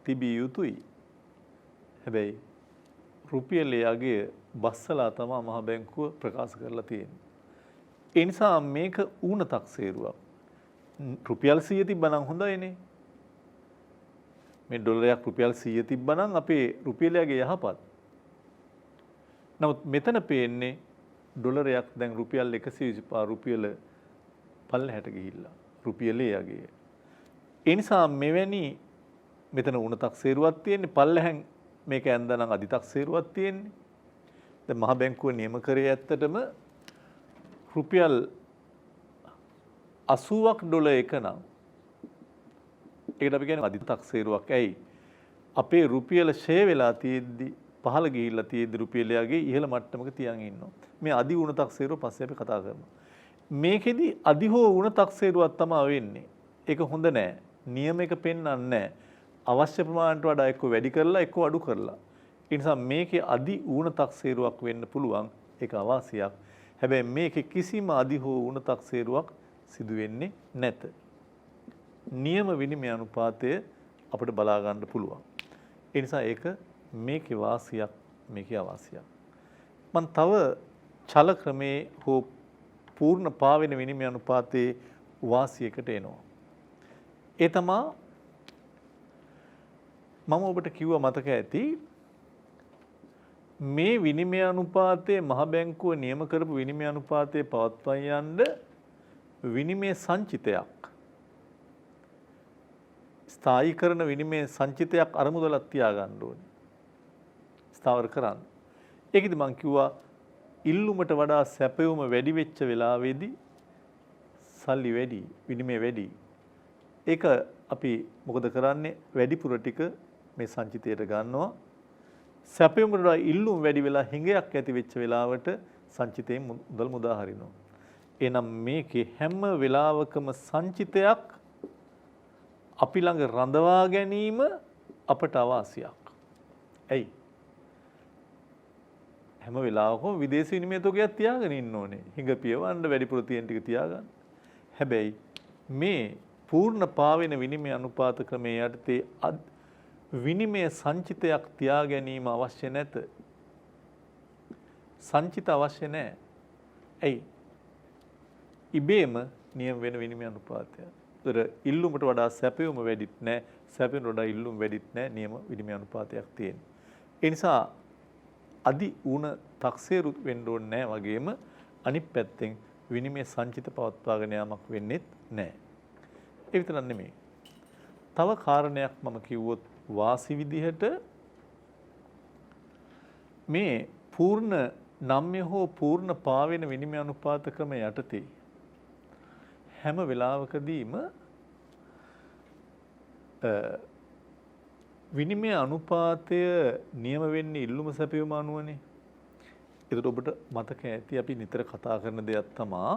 තිබිය යුතුයි. හැබැයි රුපියලේ අගය බස්සලා තමයි මහ බැංකුව ප්‍රකාශ කරලා තියෙන්නේ. ඒ නිසා මේක ඌන තක්සේරුවක්. රුපියල් 100 තිබ්බනම් හොඳයිනේ. මේ ඩොලරයක් රුපියල් 100 තිබ්බනම් අපේ රුපියලයේ යහපත්. නමුත් මෙතන පේන්නේ ඩොලරයක් දැන් රුපියල් 125 රුපියල පල්ලෙහාට ගිහිල්ලා. රුපියලේ අගය. ඒ නිසා මෙවැනි මෙතන ඌන තක්සේරුවක් තියෙන්නේ පල්ලෙහෙන් මේක ඇඳනම් අධි තක්සේරුවක් තියෙන්නේ. දැන් මහ බැංකුව නියම කරේ ඇත්තටම රුපියල් 80ක් ඩොලර් එක නම් ඒකට අපි කියන්නේ අධි තක්සේරුවක්. ඇයි? අපේ රුපියල ෂේ වෙලා තියෙද්දි පහළ ගිහිල්ලා තියෙද්දි රුපියලයේ ඉහළ මට්ටමක තියන් ඉන්නවා. මේ අධි ඌන තක්සේරුව පස්සේ අපි කතා කරමු. මේකෙදි අධි හෝ ඌන තක්සේරුවක් තමයි වෙන්නේ. ඒක හොඳ නෑ. නියම එක පෙන්වන්නේ නෑ. අවශ්‍ය ප්‍රමාණයට වඩා එක්ක වැඩි කරලා එක්ක අඩු කරලා. ඒ නිසා මේකේ අධි ඌන තක්සේරුවක් වෙන්න පුළුවන්. ඒක අවාසියක්. හැබැයි මේකේ කිසිම අධි හෝ ඌන තක්සේරුවක් සිදු වෙන්නේ නැත. නියම විනිමය අනුපාතය අපිට බලා ගන්න පුළුවන්. ඒ නිසා ඒක මේකේ වාසියක් මේකේ අවාසියක්. මම තව චල ක්‍රමේ හෝ පූර්ණ පාවෙන විනිමය අනුපාතයේ වාසියකට එනවා. ඒ තමා මම ඔබට කිව්වා මතක ඇති මේ විනිමය අනුපාතයේ මහ බැංකුව නියම කරපු විනිමය අනුපාතයේ පවත්වා යන්න විනිමය සංචිතයක් ස්ථායී කරන විනිමය සංචිතයක් අරමුදලක් තියාගන්න ඕනේ. ස්ථාවර කරන්න. ඒකෙදි මම කිව්වා ඉල්ලුමට වඩා සැපයුම වැඩි වෙච්ච වෙලාවේදී සල්ලි වැඩි, විනිමය වැඩි. ඒක අපි මොකද කරන්නේ? වැඩිපුර ටික මේ සංචිතයට ගන්නවා. සැපයුමට වඩා ඉල්ලුම වැඩි වෙලා හිඟයක් ඇති වෙච්ච වෙලාවට සංචිතයෙන් මුදල් මුදා හරිනවා. එහෙනම් මේකේ හැම වෙලාවකම සංචිතයක් අපි ළඟ රඳවා ගැනීම අපට අවාසියක්. ඇයි? හැම වෙලාවකම විදේශ විනිමය තොගයක් තියාගෙන ඉන්න ඕනේ. හිඟ පියවන්න වැඩිපුර තියෙන ටික තියාගන්න. හැබැයි මේ පූර්ණ පාවෙන විනිමය අනුපාත ක්‍රමයේ යටතේ විනිමය සංචිතයක් තියා ගැනීම අවශ්‍ය නැත. සංචිත අවශ්‍ය නැහැ. ඇයි? ඉබේම නියම වෙන විනිමය අනුපාතය. ඒතර ඉල්ලුමට වඩා සැපයුම වැඩිත් නැහැ. සැපයුමට වඩා ඉල්ලුම වැඩිත් නැහැ. නියම විනිමය අනුපාතයක් තියෙන. ඒ නිසා අදි උණ තක්සේරු වෙන්න ඕනේ නැහැ වගේම අනිත් පැත්තෙන් විනිමය සංචිත පවත්වාගෙන යාමක් වෙන්නේත් නැහැ. ඒ විතරක් නෙමෙයි. තව කාරණයක් මම කිව්වොත් වාසි විදිහට මේ පූර්ණ නම්‍ය හෝ පූර්ණ පාවෙන විනිමය අනුපාත ක්‍රම යටතේ හැම වෙලාවකදීම විනිමය අනුපාතය නියම වෙන්නේ ඉල්ලුම සැපයුම අනුවනේ. ඒකට ඔබට මතක ඇති අපි නිතර කතා කරන දෙයක් තමයි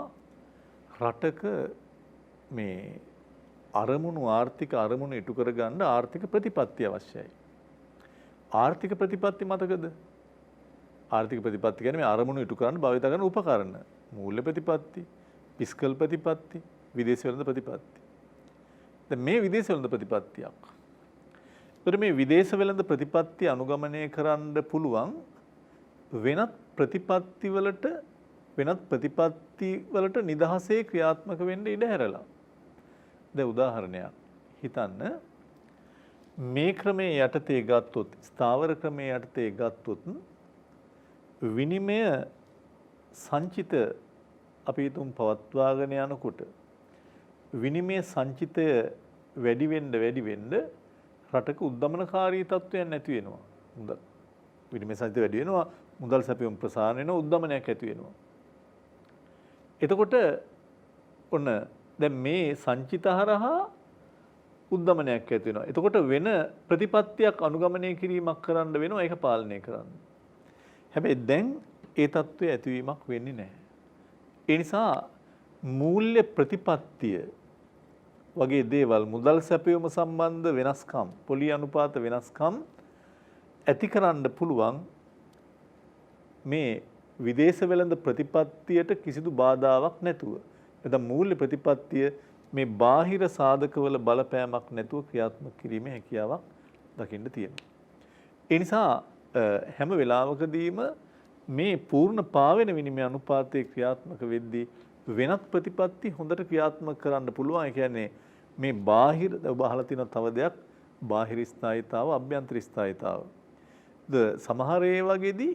රටක මේ අරමුණු ආර්ථික අරමුණු ඉටු කරගන්න ආර්ථික ප්‍රතිපත්ති අවශ්‍යයි. ආර්ථික ප්‍රතිපත්ති මතකද? ආර්ථික ප්‍රතිපත්ති කියන්නේ මේ අරමුණු ඉටු කරන්න භාවිත කරන උපකරණ. මූල්‍ය ප්‍රතිපත්ති, ෆිස්කල් ප්‍රතිපත්ති, විදේශ වෙළඳ ප්‍රතිපත්ති. දැන් මේ විදේශ වෙළඳ ප්‍රතිපත්තියක්. ඒතර මේ විදේශ වෙළඳ ප්‍රතිපත්ති අනුගමනය කරන්න පුළුවන් වෙනත් ප්‍රතිපත්ති වලට නිදහසේ ක්‍රියාත්මක වෙන්න ඉඩ හැරලා. දැන් උදාහරණයක් හිතන්න මේ ක්‍රමයේ යටතේ ගත්තොත් ස්ථාවර ක්‍රමයේ යටතේ ගත්තොත් විනිමය සංචිත අපි තුන් පවත්වාගෙන යනකොට විනිමය සංචිතය වැඩි වෙන්න රටක උද්දමනකාරී තත්ත්වයක් නැති වෙනවා. මුදල් විනිමය සංචිතය වැඩි වෙනවා, මුදල් සැපයුම් ප්‍රසාරණය වෙනවා, උද්දමනයක් ඇති වෙනවා. එතකොට ඔන්න දැන් මේ සංචිත හරහා උද්දමනයක් ඇති වෙනවා. එතකොට වෙන ප්‍රතිපත්තියක් අනුගමනය කිරීමක් කරන්න වෙනවා, ඒක පාලනය කරන්න. හැබැයි දැන් ඒ තත්ත්වය ඇතිවීමක් වෙන්නේ නැහැ. ඒ නිසා මූල්‍ය ප්‍රතිපත්තිය වගේ දේවල් මුදල් සැපයුම සම්බන්ධ වෙනස්කම්, පොලි අනුපාත වෙනස්කම් ඇති කරන්න පුළුවන් මේ විදේශ වෙළඳ ප්‍රතිපත්තියට කිසිදු බාධාවක් නැතුව. එතන මූල්‍ය ප්‍රතිපත්තිය මේ බාහිර සාධකවල බලපෑමක් නැතුව ක්‍රියාත්මක කිරීමේ හැකියාවක් දකින්න තියෙනවා. ඒ නිසා හැම වෙලාවකදීම මේ පූර්ණ පාවෙන විනිමය අනුපාතයේ ක්‍රියාත්මක වෙද්දී වෙනත් ප්‍රතිපත්ති හොඳට ක්‍රියාත්මක කරන්න පුළුවන්. ඒ කියන්නේ මේ බාහිර ඔබ අහලා තියෙන තව දෙයක් බාහිර ස්ථායීතාව, අභ්‍යන්තර ස්ථායීතාව. සමහර ඒ වගේදී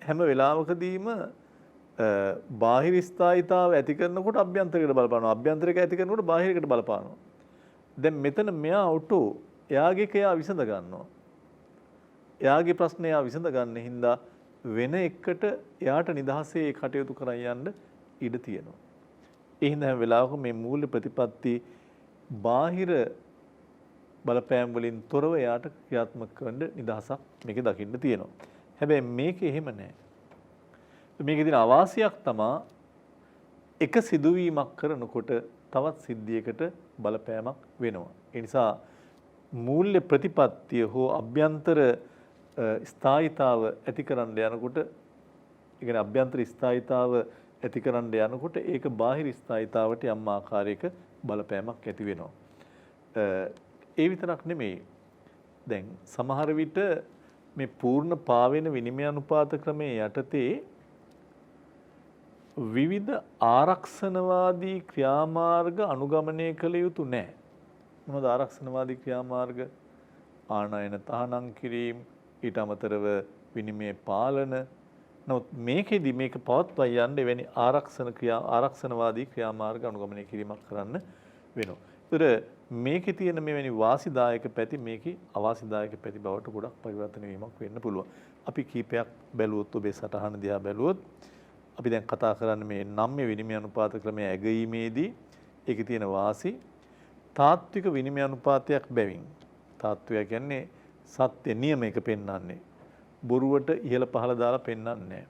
හැම වෙලාවකදීම බාහිර ස්ථායීතාව ඇති කරනකොට අභ්‍යන්තරයකට බලපානවා. අභ්‍යන්තරයක ඇති කරනකොට බාහිරයකට බලපානවා. දැන් මෙතන මෙයා ඔටෝ එයාගේ කයා විසඳ ගන්නවා. එයාගේ ප්‍රශ්නේ එයා විසඳ ගන්න හින්දා වෙන එකට එයාට නිදහසේ කටයුතු කරන් යන්න ඉඩ තියෙනවා. ඒ හින්දා හැම වෙලාවකම මේ මූල්‍ය ප්‍රතිපත්ති බාහිර බලපෑම් වලින් තොරව එයාට ක්‍රියාත්මක කරන්න නිදහසක් මේකේ දකින්න තියෙනවා. හැබැයි මේක එහෙම නැහැ. මේකේ තියෙන අවාසියක් තමයි එක සිදුවීමක් කරනකොට තවත් සිද්ධියකට බලපෑමක් වෙනවා. ඒ නිසා මූල්‍ය ප්‍රතිපත්තිය හෝ අභ්‍යන්තර ස්ථායීතාව ඇතිකරන්න යනකොට, ඒ කියන්නේ අභ්‍යන්තර ස්ථායීතාව ඇතිකරන්න යනකොට ඒක බාහිර ස්ථායීතාවට යම් ආකාරයක බලපෑමක් ඇති වෙනවා. ඒ විතරක් නෙමෙයි. දැන් සමහර විට මේ පූර්ණ පාවෙන විනිමය අනුපාත ක්‍රමයේ යටතේ විවිධ ආරක්ෂණවාදී ක්‍රියාමාර්ග අනුගමනය කළ යුතු නැහැ. මොනවද ආරක්ෂණවාදී ක්‍රියාමාර්ග? ආනයන තහනම් කිරීම, ඊට අමතරව විනිමය පාලන. නමුත් මේකෙදි මේක පවත්වා යන්න එවැනි ආරක්ෂණවාදී ක්‍රියාමාර්ග අනුගමනය කිරීමක් කරන්න වෙනවා. ඒතර මේකේ තියෙන මෙවැනි වාසිදායක පැති මේකේ අවාසිදායක පැති බවට ගොඩක් පරිවර්තන වීමක් වෙන්න පුළුවන්. අපි කීපයක් බැලුවොත් ඔබේ සටහන දිහා බැලුවොත් අපි දැන් කතා කරන්නේ මේ නම්‍ය විනිමය අනුපාත ක්‍රමයේ ඇගීමේදී ඒකේ තියෙන වාසි තාත්වික විනිමය අනුපාතයක් බැවින්. තාත්වය කියන්නේ සත්‍ය නියමයක පෙන්වන්නේ. බොරුවට ඉහළ පහළ දාලා පෙන්වන්නේ නැහැ.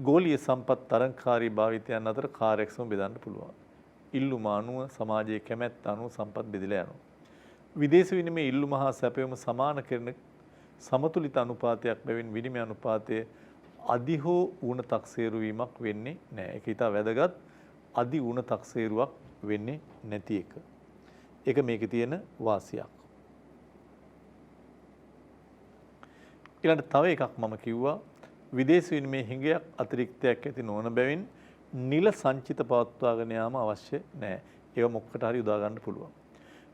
ගෝලීය සම්පත් තරංකාරී භාවිතයන් අතර කාර්යක්ෂම බෙදන්න පුළුවන්. ඉල්ලුම අනුව සමාජයේ කැමැත්ත අනුව සම්පත් බෙදලා යනවා. විදේශ විනිමය ඉල්ලුම හා සැපයුම සමාන කරන සමතුලිත අනුපාතයක් බැවින් විනිමය අනුපාතයේ අදි හෝ ඌණ තක්සේරු වීමක් වෙන්නේ නැහැ. ඒක ඊට වැදගත් අදි ඌණ තක්සේරුවක් වෙන්නේ නැති එක. ඒක මේකේ තියෙන වාසියක්. ඊළඟට තව එකක් මම කිව්වා විදේශ විනිමය හිඟයක් අතිරික්තයක් ඇති නොවන බැවින් නිල සංචිත පවත්වාගෙන යාම අවශ්‍ය නැහැ. ඒව මොකකට හරි යොදා ගන්න පුළුවන්.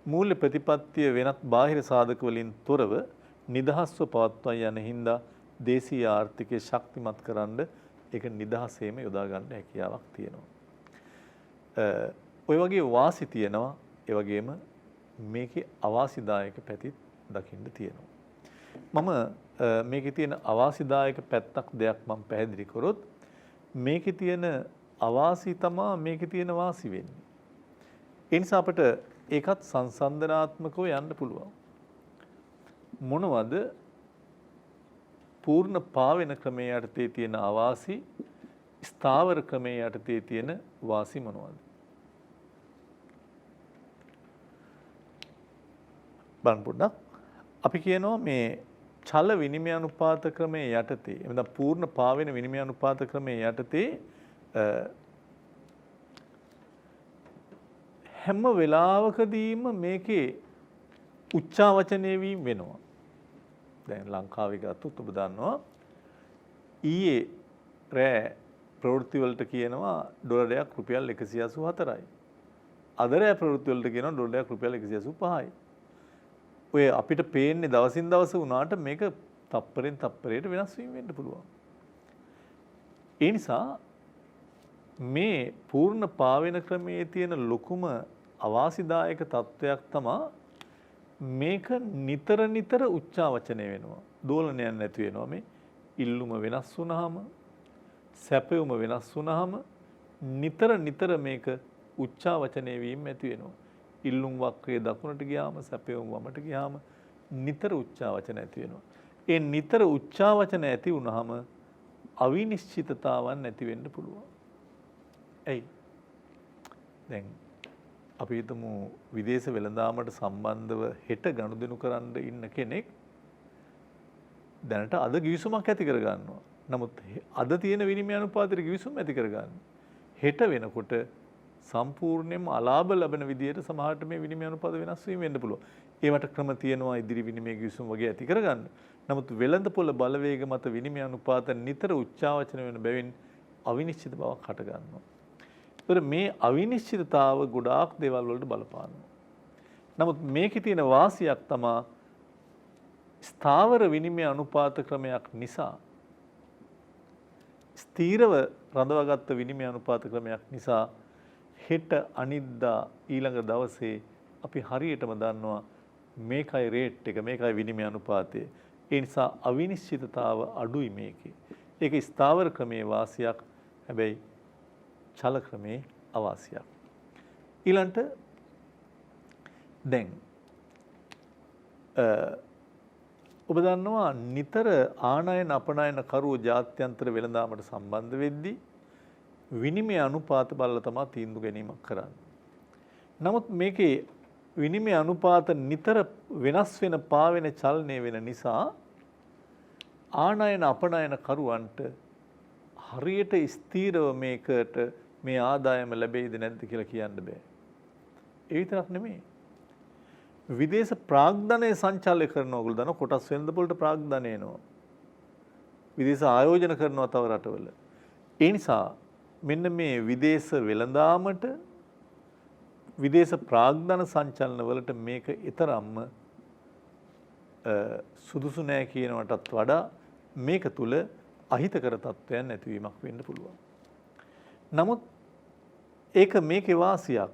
මූල්‍ය ප්‍රතිපත්තිය වෙනත් බාහිර සාධක වලින් තොරව නිදහස්ව පවත්වා යන හින්දා දේශීය ආර්ථිකය ශක්තිමත් කරන්න ඒක නිදහසේම යොදා ගන්න හැකියාවක් තියෙනවා. ඔය වගේ වාසි තියෙනවා. ඒ වගේම මේකේ අවාසිදායක පැතිත් දකින්න තියෙනවා. මම මේකේ තියෙන අවාසිදායක පැත්තක් දෙයක් මම පැහැදිලි කරොත් මේකේ තියෙන අවාසි තමයි මේකේ තියෙන වාසි වෙන්නේ. ඒ නිසා අපිට ඒකත් සංසන්දනාත්මකව යන්න පුළුවන්. මොනවද පූර්ණ පාවෙන ක්‍රමයේ යටතේ තියෙන අවාසි ස්ථාවර ක්‍රමයේ යටතේ තියෙන වාසි මොනවද? බලන්න පොඩ්ඩක්. අපි කියනවා මේ චල විනිමය අනුපාත ක්‍රමයේ යටතේ එතන පූර්ණ පාවෙන විනිමය අනුපාත ක්‍රමයේ යටතේ හැම වෙලාවකදීම මේකේ උච්චාවචනය වීම වෙනවා. දැන් ලංකාවේ ගත්තොත් ඔබ දන්නවා ඊයේ රෑ ප්‍රවෘත්ති වලට කියනවා ඩොලරයක් රුපියල් 184යි. අද රෑ ප්‍රවෘත්ති වලට කියනවා ඩොලරයක් රුපියල් 185යි. ඔය අපිට පේන්නේ දවසින් දවස වුණාට මේක තප්පරෙන් තප්පරයට වෙනස් වීම වෙන්න පුළුවන්. ඒ නිසා මේ පූර්ණ පාවෙන ක්‍රමයේ තියෙන ලොකුම අවාසිදායක තත්වයක් තමයි මේක නිතර නිතර උච්චාවචනය වෙනවා. දෝලනයක් නැති වෙනවා. මේ ඉල්ලුම වෙනස් වුණාම සැපයුම වෙනස් වුණාම නිතර නිතර මේක උච්චාවචනය වීම ඇති වෙනවා. ඉල්ලුම් වක්‍රයේ දකුණට ගියාම සැපයුම් වමට ගියාම නිතර උච්චාවචන ඇති වෙනවා. ඒ නිතර උච්චාවචන ඇති වුණාම අවිනිශ්චිතතාවන් නැති වෙන්න පුළුවන්. ඇයි? දැන් අපි හිතමු විදේශ වෙළඳාමට සම්බන්ධව හෙට ගනුදෙනු කරන්න ඉන්න කෙනෙක් දැනට අද ගිවිසුමක් ඇති කර ගන්නවා. නමුත් අද තියෙන විනිමය අනුපාතයට ගිවිසුම ඇති කර ගන්න. හෙට වෙනකොට සම්පූර්ණයෙන්ම අලාභ ලැබෙන විදිහට සමහරට මේ විනිමය අනුපාත වෙනස් වීම වෙන්න පුළුවන්. ඒවට ක්‍රම තියෙනවා ඉදිරි විනිමය ගිවිසුම් වගේ ඇති කර ගන්න. නමුත් වෙළඳපොළ බලවේග මත විනිමය අනුපාත නිතර උච්චාවචන වෙන බැවින් අවිනිශ්චිත බවක් හට ගන්නවා. ඒතර මේ අවිනිශ්චිතතාව ගොඩාක් දේවල් වලට බලපානවා. නමුත් මේකේ තියෙන වාසියක් තමයි ස්ථාවර විනිමය අනුපාත ක්‍රමයක් නිසා ස්ථීරව රඳවාගත් විනිමය අනුපාත ක්‍රමයක් නිසා හෙට අනිද්දා ඊළඟ දවසේ අපි හරියටම දන්නවා මේකයි රේට් එක මේකයි විනිමය අනුපාතය. ඒ නිසා අවිනිශ්චිතතාව අඩුයි මේකේ. ඒක ස්ථාවර ක්‍රමයේ වාසියක්. හැබැයි චල ක්‍රමයේ අවාසියක්. ඊළඟට දැන් ඔබ දන්නවා නිතර ආනයන අපනයන කරුව ජාත්‍යන්තර වෙළඳාමට සම්බන්ධ වෙද්දී විනිමය අනුපාත බලලා තමයි තීන්දුව ගැනීමක් කරන්නේ. නමුත් මේකේ විනිමය අනුපාත නිතර වෙනස් වෙන පාවෙන චලනය වෙන නිසා ආනයන අපනයන කරුවන්ට හරියට ස්ථීරව මේකට මේ ආදායම ලැබෙයිද නැද්ද කියලා කියන්න බෑ. ඒ විතරක් නෙමෙයි. විදේශ ප්‍රාග්ධනය සංචාලනය කරන ඕගොල්ලෝ දන්න කොටස් වෙළඳපොළට ප්‍රාග්ධනය එනවා. විදේශ ආයෝජන කරනවා තව රටවල. ඒ නිසා මෙන්න මේ විදේශ වෙළඳාමට විදේශ ප්‍රාග්ධන සංචලන වලට මේක ඊතරම්ම සුදුසු නෑ කියනවටත් වඩා මේක තුල අහිතකර තත්ත්වයන් නැතිවීමක් වෙන්න පුළුවන්. නමුත් ඒක මේකේ වාසියක්.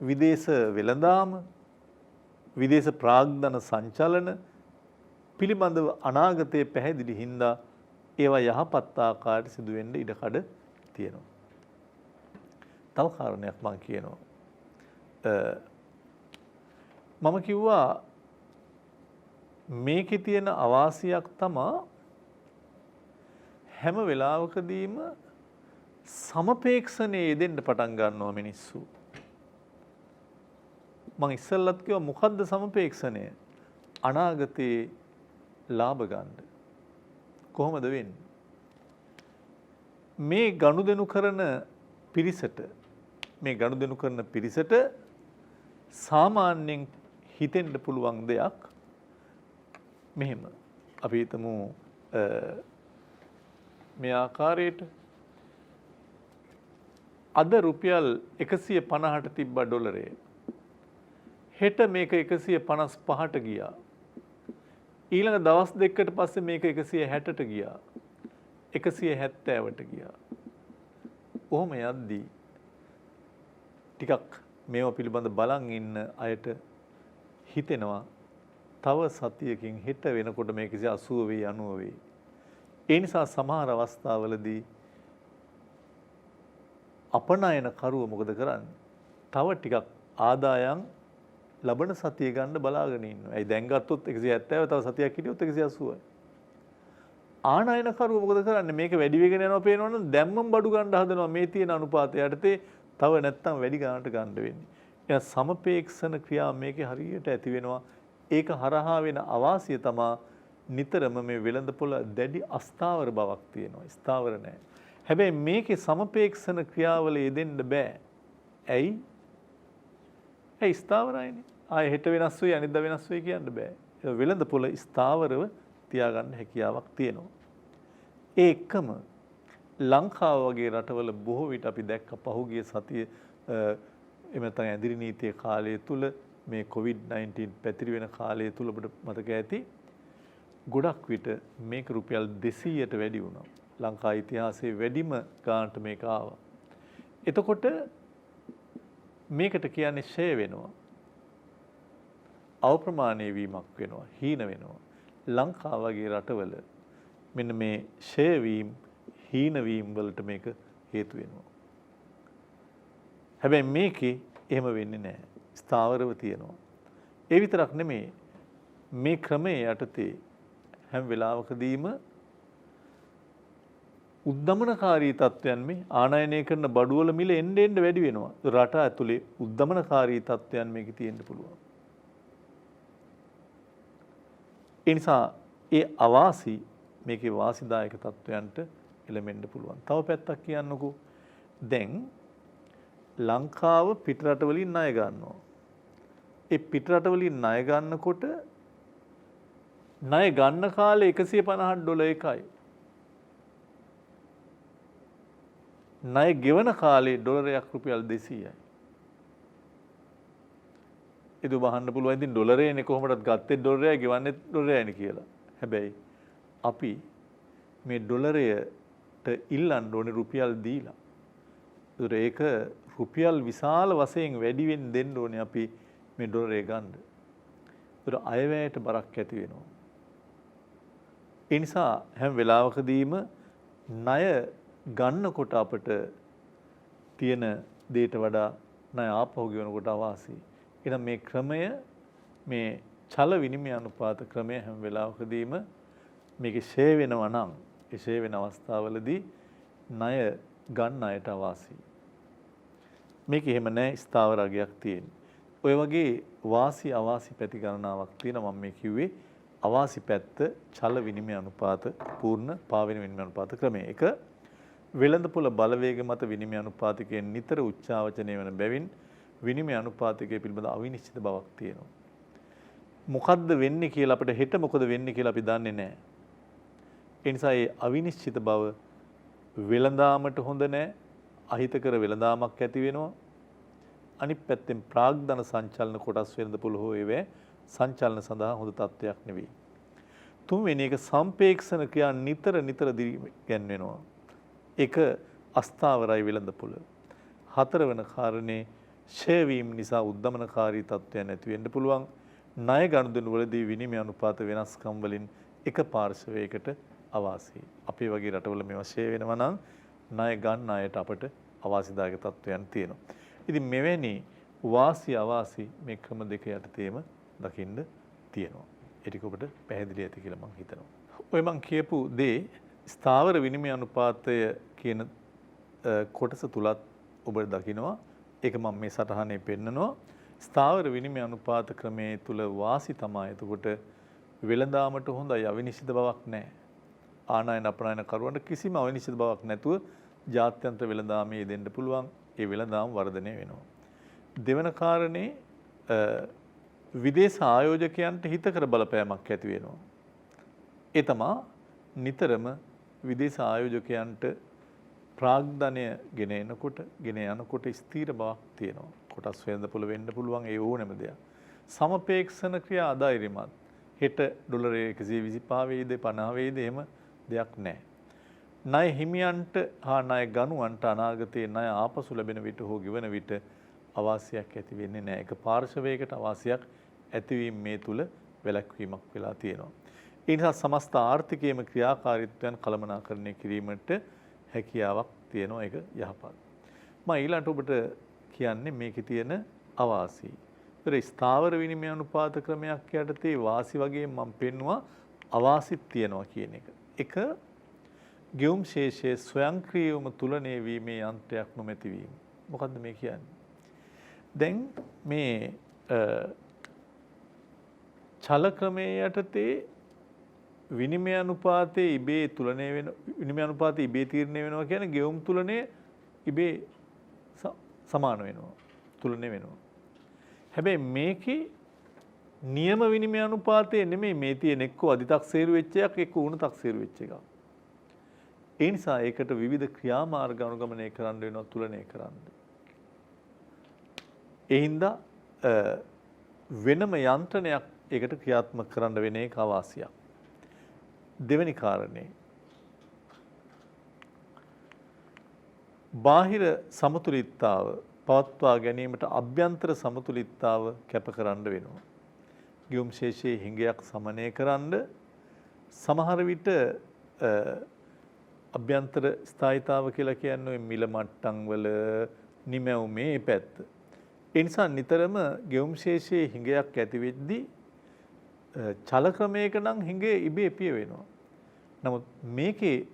විදේශ වෙළඳාම විදේශ ප්‍රාග්ධන සංචලන පිළිබඳව අනාගතයේ පැහැදිලි හින්දා ඒවා යහපත් ආකාරයට සිදු වෙන්න ඉඩකඩ තියෙනවා. තව කාරණයක් මම කියනවා. මම කිව්වා මේකේ තියෙන අවාසියක් තමයි හැම වෙලාවකදීම සමපේක්ෂණයේ යෙදෙන්න පටන් ගන්නවා මිනිස්සු. මම ඉස්සෙල්ලත් කිව්වා මොකද්ද සමපේක්ෂණය? අනාගතේ ලාභ ගන්න. කොහොමද වෙන්නේ? මේ ගනුදෙනු කරන පිරිසට සාමාන්‍යයෙන් හිතෙන්න පුළුවන් දෙයක් මෙහෙම. අපි හිතමු මේ ආකාරයට අද රුපියල් 150ට තිබ්බ ඩොලරය. හෙට මේක 155ට ගියා. ඊළඟ දවස් දෙකකට පස්සේ මේක 160ට ගියා. 170ට ගියා. ඔහොම යද්දී ටිකක් මේවා පිළිබඳ බලන් ඉන්න අයට හිතෙනවා තව සතියකින් හෙට වෙනකොට මේක 80 වෙයි 90 වෙයි. ඒ නිසා සමහර අවස්ථාවලදී අපනයන කරුව මොකද කරන්නේ? තව ටිකක් ආදායම් ලබන සතිය ගන්න බලාගෙන ඉන්නවා. ඒ දැන් ගත්තොත් 170 තව සතියක් හිටියොත් 180යි. ආනයන කරුව මොකද කරන්නේ? මේක වැඩි වෙගෙන යනවා පේනවනම් දැම්මම බඩු ගන්න හදනවා මේ තියෙන අනුපාතය යටතේ. තව නැත්තම් වැඩි ගන්නට ගන්න වෙන්නේ. එයා සමපේක්ෂණ ක්‍රියා මේකේ හරියට ඇති වෙනවා. ඒක හරහා වෙන අවාසිය තමා නිතරම මේ වෙළඳපොළ දැඩි අස්ථාවර බවක් තියෙනවා. ස්ථාවර නැහැ. හැබැයි මේකේ සමපේක්ෂණ ක්‍රියාවල යෙදෙන්න බෑ. ඇයි? ඒ ස්ථාවරයිනේ. ආයෙ හෙට වෙනස් වෙයි අනිද්දා වෙනස් වෙයි කියන්න බෑ. ඒ වෙළඳපොළ ස්ථාවරව තියාගන්න හැකියාවක් තියෙනවා. ඒකම ලංකාව වගේ රටවල බොහෝ විට අපි දැක්ක පහුගිය සතිය එහෙම නැත්නම් ඇදිරි නීතිය කාලය තුල මේ COVID-19 පැතිරි වෙන කාලය තුල ඔබට මතක ඇති ගොඩක් විට මේක රුපියල් 200ට වැඩි වුණා. ලංකා ඉතිහාසයේ වැඩිම ගානට මේක ආවා. එතකොට මේකට කියන්නේ ෂය වෙනවා. අවප්‍රමාණීය වීමක් වෙනවා. හීන වෙනවා. ලංකාව වගේ රටවල මෙන්න මේ ෂය වීම හීන වීම වලට මේක හේතු වෙනවා. හැබැයි මේකේ එහෙම වෙන්නේ නැහැ. ස්ථාවරව තියෙනවා. ඒ විතරක් නෙමෙයි මේ ක්‍රමයේ යටතේ හැම වෙලාවකදීම උද්දමනකාරී තත්වයන් මේ ආනයනය කරන බඩුවල මිල එන්න වැඩි වෙනවා. රට ඇතුලේ උද්දමනකාරී තත්වයන් මේකේ තියෙන්න පුළුවන්. ඒ නිසා ඒ අවාසි මේකේ වාසිදායක තත්වයන්ට එළඹෙන්න පුළුවන්. තව පැත්තක් කියන්නකෝ. දැන් ලංකාව පිටරට වලින් ණය ගන්නවා. ඒ පිටරට වලින් ණය ගන්නකොට ණය ගන්න කාලේ 150 ඩොලර් එකයි. ණය ගෙවන කාලේ ඩොලරයක් රුපියල් 200යි. ඒක බහන්න පුළුවන්. ඉතින් ඩොලරේනේ කොහොමදත් ගත්තේ ඩොලරයයි ගෙවන්නේ ඩොලරයයිනේ කියලා. හැබැයි අපි මේ ඩොලරයට ඉල්ලන්න ඕනේ රුපියල් දීලා. ඒක රුපියල් විශාල වශයෙන් වැඩි වෙන්න දෙන්න ඕනේ අපි මේ ඩොලරය ගන්න. ඒක අයවැයට බරක් ඇති වෙනවා. ඒ නිසා හැම වෙලාවකදීම ණය ගන්නකොට අපට තියෙන දේට වඩා ණය ආපහු ගෙවනකොට අවාසි. එහෙනම් මේ ක්‍රමය මේ චල විනිමය අනුපාත ක්‍රමය හැම වෙලාවකදීම මේකේ ෂේ වෙනවා නම් ඒ ෂේ වෙන අවස්ථාවලදී ණය ගන්න අයට අවාසි. මේක එහෙම නැහැ ස්ථාවර අගයක් තියෙන. ඔය වගේ වාසි අවාසි පැති ගණනාවක් තියෙනවා මම මේ කිව්වේ අවාසි පැත්ත චල විනිමය අනුපාත පූර්ණ පාවෙන විනිමය අනුපාත ක්‍රමය. ඒක වෙළඳපොළ බලවේග මත විනිමය අනුපාතිකයෙන් නිතර උච්චාවචනය වන බැවින් විනිමය අනුපාතිකය පිළිබඳ අවිනිශ්චිත බවක් තියෙනවා. මොකද්ද වෙන්නේ කියලා අපිට හෙට මොකද වෙන්නේ කියලා අපි දන්නේ නැහැ. ඒ නිසා මේ අවිනිශ්චිත බව වෙළඳාමට හොඳ නැහැ. අහිතකර වෙළඳාමක් ඇති වෙනවා. අනිත් පැත්තෙන් ප්‍රාග්ධන සංචලන කොටස් වෙළඳපොළ හෝ ඒවැ සංචලන සඳහා හොඳ තත්ත්වයක් නෙවෙයි. තුන්වෙනි එක සම්පේක්ෂණ ක්‍රියා නිතර ගැන්වෙනවා. ඒක අස්ථාවරයි වෙළඳපොළ. හතරවන කාරණේ ෂය වීම නිසා උද්දමනකාරී තත්ත්වයන් ඇති වෙන්න පුළුවන්. ණය ගනුදෙනු වලදී විනිමය අනුපාත වෙනස්කම් වලින් එක පාර්ශවයකට අවාසි. අපේ වගේ රටවල මේවා ෂය වෙනවා නම් ණය ගන්න අයට අපට අවාසිදායක තත්ත්වයන් තියෙනවා. ඉතින් මෙවැනි වාසි අවාසි මේ ක්‍රම දෙක යටතේම දකින්න තියෙනවා. ඒක ඔබට පැහැදිලි ඇති කියලා මම හිතනවා. ඔය මම කියපු දේ ස්ථාවර විනිමය අනුපාතය කියන කොටස තුලත් ඔබට දකිනවා. ඒක මම මේ සටහනේ පෙන්නනවා. ස්ථාවර විනිමය අනුපාත ක්‍රමයේ තුල වාසි තමයි. එතකොට වෙළඳාමට හොඳයි අවිනිශ්චිත බවක් නැහැ. ආනයන අපනයන කරුවන්ට කිසිම අවිනිශ්චිත බවක් නැතුව ජාත්‍යන්තර වෙළඳාමේ දෙන්න පුළුවන්. ඒ වෙළඳාම වර්ධනය වෙනවා. දෙවන කාරණේ විදේශ ආයෝජකයන්ට හිතකර බලපෑමක් ඇති වෙනවා. ඒ තමා නිතරම විදේශ ආයෝජකයන්ට ප්‍රාග්ධනය ගෙන යනකොට ස්ථීර බවක් තියෙනවා. කොටස් වෙළඳපොළ වෙන්න පුළුවන් ඒ ඕනෑම දෙයක්. සමපේක්ෂණ ක්‍රියා අධෛර්යමත්. හෙට ඩොලරය 125 වේද 50 වේද එහෙම දෙයක් නැහැ. ණය හිමියන්ට හා ණය ගනුවන්ට අනාගතයේ ණය ආපසු ලැබෙන විට හෝ ගෙවන විට අවාසියක් ඇති වෙන්නේ නැහැ. ඒක පාර්ශවයකට අවාසියක් ඇතිවීම මේ තුල වැළැක්වීමක් වෙලා තියෙනවා. ඒ නිසා සමස්ත ආර්ථිකයේම ක්‍රියාකාරීත්වයන් කළමනාකරණය කිරීමට හැකියාවක් තියෙනවා. ඒක යහපත්. මම ඊළඟට ඔබට කියන්නේ මේකේ තියෙන අවාසි. ඒතර ස්ථාවර විනිමය අනුපාත ක්‍රමයක් යටතේ වාසි වගේ මම පෙන්නවා අවාසිත් තියෙනවා කියන එක. එක ගෙවුම් ශේෂයේ ස්වයංක්‍රීයවම තුලණය වීමේ යන්ත්‍රයක් නොමැති වීම. මොකද්ද මේ කියන්නේ? දැන් මේ චල ක්‍රමයේ යටතේ විනිමය අනුපාතයේ ඉබේ තුලණය වෙන විනිමය අනුපාතයේ ඉබේ තීරණය වෙනවා කියන්නේ ගෙවුම් තුලණය ඉබේ සමාන වෙනවා. තුලණය වෙනවා. හැබැයි මේකේ නියම විනිමය අනුපාතයේ නෙමෙයි මේ තියෙන එක්ක අධිතක්සේරු වෙච්ච එකක් එක්ක උණු තක්සේරු වෙච්ච එකක්. ඒ නිසා ඒකට විවිධ ක්‍රියාමාර්ග අනුගමනය කරන්න වෙනවා තුලණය කරන්න. ඒ හින්දා වෙනම යන්ත්‍රණයක් ඒකට ක්‍රියාත්මක කරන්න වෙන එක අවාසියක්. දෙවෙනි කාරණේ බාහිර සමතුලිතතාව පවත්වා ගැනීමට අභ්‍යන්තර සමතුලිතතාව කැප කරන්න වෙනවා. ගියුම් ශේෂයේ හිඟයක් සමනය කරන්න සමහර විට අභ්‍යන්තර ස්ථායීතාව කියලා කියන්නේ මිල මට්ටම් වල නිමැවුමේ පැත්ත. ඒ නිසා නිතරම ගෙවුම් ශේෂයේ හිඟයක් ඇති වෙද්දී චල ක්‍රමයක නම් හිඟේ ඉබේ පිය වෙනවා. නමුත් මේකේ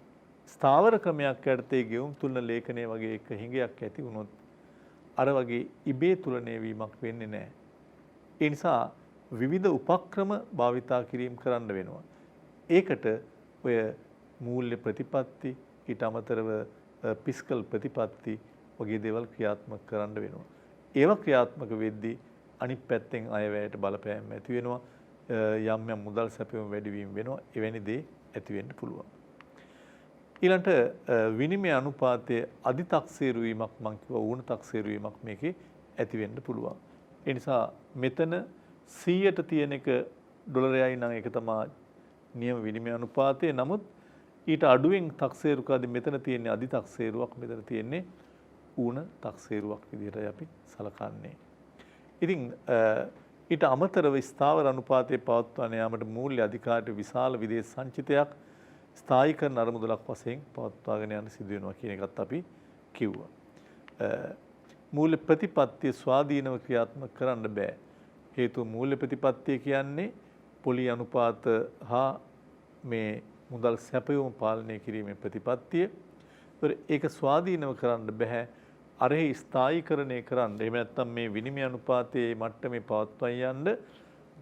ස්ථාවර ක්‍රමයක් යටතේ ගෙවුම් තුලන ලේඛනය වගේ එක හිඟයක් ඇති වුණොත් අර වගේ ඉබේ තුලණය වීමක් වෙන්නේ නැහැ. ඒ නිසා විවිධ උපක්‍රම භාවිතා කිරීම කරන්න වෙනවා. ඒකට ඔය මූල්‍ය ප්‍රතිපත්ති ඊට අමතරව පිස්කල් ප්‍රතිපත්ති වගේ දේවල් ක්‍රියාත්මක කරන්න වෙනවා. ඒවා ක්‍රියාත්මක වෙද්දී අනිත් පැත්තෙන් අයවැයට බලපෑම් ඇති වෙනවා. යම් යම් මුදල් සැපයුම වැඩිවීම වෙනවා. එවැනි දේ ඇති වෙන්න පුළුවන්. ඊළඟට විනිමය අනුපාතයේ අධිතක්සේරු වීමක් මම කිව්වා ඌණ තක්සේරු වීමක් මේකේ ඇති වෙන්න පුළුවන්. ඒ නිසා මෙතන 100ට තියෙන එක ඩොලරයයි නම් ඒක තමයි නියම විනිමය අනුපාතය. නමුත් ඊට අඩුවෙන් තක්සේරුකාදී මෙතන තියෙන්නේ අධිතක්සේරුවක්, මෙතන තියෙන්නේ ඌණ තක්සේරුවක් විදිහටයි අපි සලකන්නේ. ඉතින් ඊට අමතරව ස්ථාවර අනුපාතයේ පවත්වාගෙන යාමට මූල්‍ය අධිකාරියට විශාල විදේශ සංචිතයක් ස්ථායීකරණ අරමුදලක් වශයෙන් පවත්වාගෙන යන්න සිදු වෙනවා කියන එකත් අපි කිව්වා. මූල්‍ය ප්‍රතිපත්තිය ස්වාධීනව ක්‍රියාත්මක කරන්න බෑ. හේතුව මූල්‍ය ප්‍රතිපත්තිය කියන්නේ පොලි අනුපාත හා මේ මුදල් සැපයුම පාලනය කිරීමේ ප්‍රතිපත්තිය. ඒක ස්වාධීනව කරන්න බෑ. අරෙහි ස්ථායීකරණය කරන්න. එහෙම නැත්නම් මේ විනිමය අනුපාතයේ මට්ටමේ පවත්වා යන්න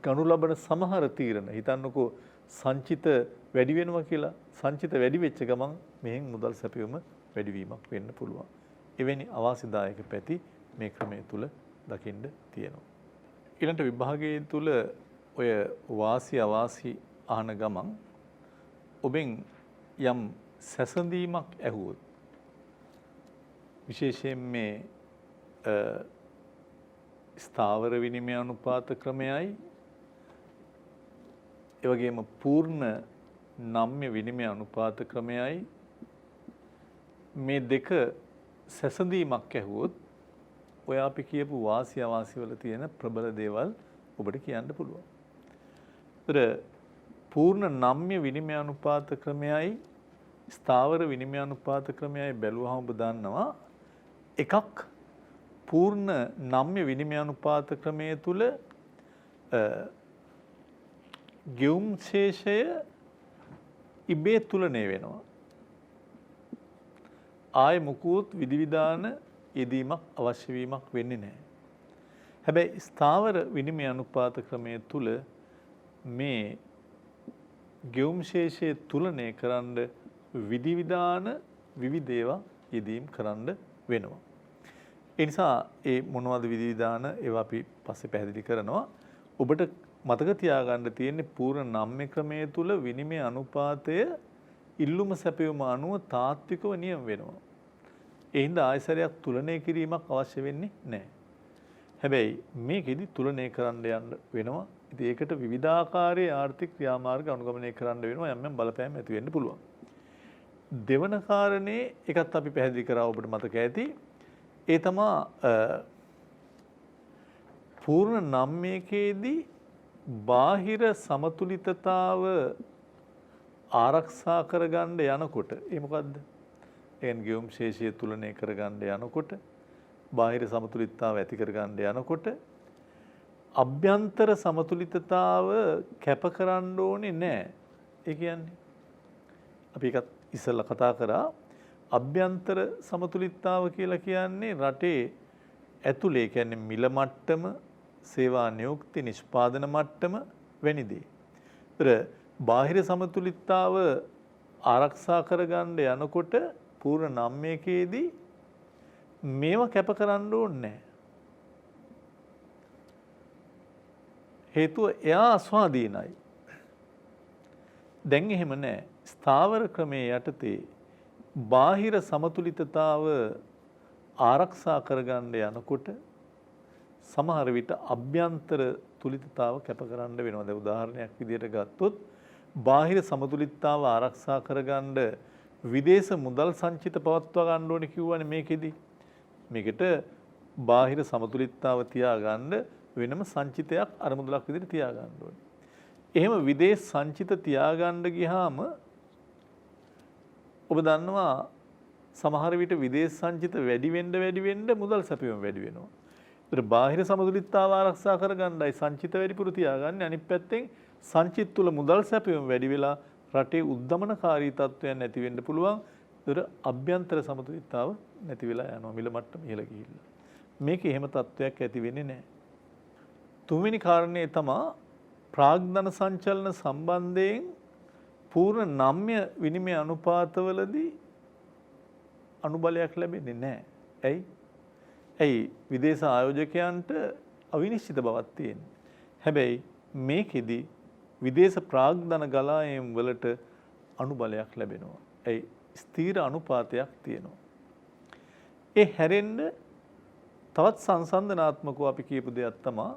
ගනු ලබන සමහර තීරණ හිතන්නකෝ සංචිත වැඩි වෙනවා කියලා. සංචිත වැඩි වෙච්ච ගමන් මෙහෙන් මුදල් සැපයුම වැඩිවීමක් වෙන්න පුළුවන්. එවැනි අවාසිදායක පැති මේ ක්‍රමය තුල දකින්න තියෙනවා. ඊළඟ විභාගයේ තුල ඔය වාසි අවාසි අහන ගමන් ඔබෙන් යම් සැසඳීමක් ඇහුවොත් විශේෂයෙන් මේ ස්ථාවර විනිමය අනුපාත ක්‍රමයයි ඒ වගේම පූර්ණ නම්‍ය විනිමය අනුපාත ක්‍රමයයි මේ දෙක සැසඳීමක් ඇහුවොත් ඔය අපි කියපු වාසි අවාසි වල තියෙන ප්‍රබල දේවල් ඔබට කියන්න පුළුවන්. ඒතර පූර්ණ නම්‍ය විනිමය අනුපාත ක්‍රමයයි ස්ථාවර විනිමය අනුපාත ක්‍රමයයි බැලුවහම ඔබ දන්නවා එකක් පූර්ණ නම්‍ය විනිමය අනුපාත ක්‍රමයේ තුල ගෙවුම් ශේෂය ඉබේ තුලණය වෙනවා. ආය මුකුත් විධිවිධාන යෙදීමක් අවශ්‍ය වීමක් වෙන්නේ නැහැ. හැබැයි ස්ථාවර විනිමය අනුපාත ක්‍රමයේ තුල මේ ගෙවුම් ශේෂයේ තුලණය කරන්න විධිවිධාන විවිධ ඒවා යෙදීම් කරන්න වෙනවා. ඒ නිසා ඒ මොනවද විධිවිධාන ඒවා අපි පස්සේ පැහැදිලි කරනවා. ඔබට මතක තියාගන්න තියෙන්නේ පූර්ණ නම්ම්‍ය ක්‍රමයේ තුල විනිමය අනුපාතය ඉල්ලුම සැපයුම අනුව තාත්විකව නියම වෙනවා. ඒ හින්දා ආයසරයක් තුලනය කිරීමක් අවශ්‍ය වෙන්නේ නැහැ. හැබැයි මේකෙදි තුලනය කරන්න යන්න වෙනවා. ඉතින් ඒකට විවිධාකාරයේ ආර්ථික ක්‍රියාමාර්ග අනුගමනය කරන්න වෙනවා. යම් යම් බලපෑම් ඇති වෙන්න පුළුවන්. දෙවන කාරණේ එකත් අපි පැහැදිලි කරා ඔබට මතක ඇති. ඒ තමා පූර්ණ නම්මයකේදී බාහිර සමතුලිතතාව ආරක්ෂා කරගන්න යනකොට ඒ මොකද්ද? එන් ගියුම් ශේෂය තුලනය කරගන්න යනකොට බාහිර සමතුලිතතාව ඇති කරගන්න යනකොට අභ්‍යන්තර සමතුලිතතාව කැප කරන්න ඕනේ නැහැ. ඒ කියන්නේ අපි එකත් ඉස්සෙල්ලා කතා කරා අභ්‍යන්තර සමතුලිතතාව කියලා කියන්නේ රටේ ඇතුලේ කියන්නේ මිල මට්ටම, සේවා නියුක්ති නිෂ්පාදන මට්ටම වැනි දේ. ඒතර බාහිර සමතුලිතතාව ආරක්ෂා කරගන්න යනකොට පූර්ණ නම්මයකේදී මේවා කැප කරන්න ඕනේ නැහැ. හේතුව එයා අස්වාධීනයි. දැන් එහෙම නැහැ. ස්ථාවර ක්‍රමයේ යටතේ බාහිර සමතුලිතතාව ආරක්ෂා කරගන්න යනකොට සමහර විට අභ්‍යන්තර තුලිතතාව කැප කරන්න වෙනවා. දැන් උදාහරණයක් විදිහට ගත්තොත් බාහිර සමතුලිතතාව ආරක්ෂා කරගන්න විදේශ මුදල් සංචිත පවත්වා ගන්න ඕනේ කිව්වනේ මේකෙදි. මේකට බාහිර සමතුලිතතාව තියාගන්න වෙනම සංචිතයක් අරමුදලක් විදිහට තියාගන්න ඕනේ. එහෙම විදේශ සංචිත තියාගන්න ගියාම ඔබ දන්නවා සමහර විට විදේශ සංචිත වැඩි වෙන්න මුදල් සැපයීම වැඩි වෙනවා. ඒතර බාහිර සමතුලිතතාව ආරක්ෂා කරගන්නයි සංචිත වැඩිපුර තියාගන්නේ. අනිත් පැත්තෙන් සංචිත තුල මුදල් සැපයීම වැඩි වෙලා රටේ උද්දමනකාරී තත්ත්වයන් නැති වෙන්න පුළුවන්. ඒතර අභ්‍යන්තර සමතුලිතතාව නැති වෙලා යනවා මිල මට්ටම ඉහළ ගිහිල්ලා. මේක එහෙම තත්ත්වයක් ඇති වෙන්නේ නැහැ. තුන්වෙනි කාරණේ තමයි ප්‍රාග්ධන සංචලන සම්බන්ධයෙන් පූර්ණ නම්ම්‍ය විනිමය අනුපාතවලදී අනුබලයක් ලැබෙන්නේ නැහැ. ඇයි විදේශ ආයෝජකයන්ට අවිනිශ්චිත බවක් තියෙනවා. හැබැයි මේකෙදි විදේශ ප්‍රාග්ධන ගලායම් වලට අනුබලයක් ලැබෙනවා. ස්ථීර අනුපාතයක් තියෙනවා. ඒ හැරෙන්න තවත් සංසන්දනාත්මකව අපි කියපු දෙයක් තමයි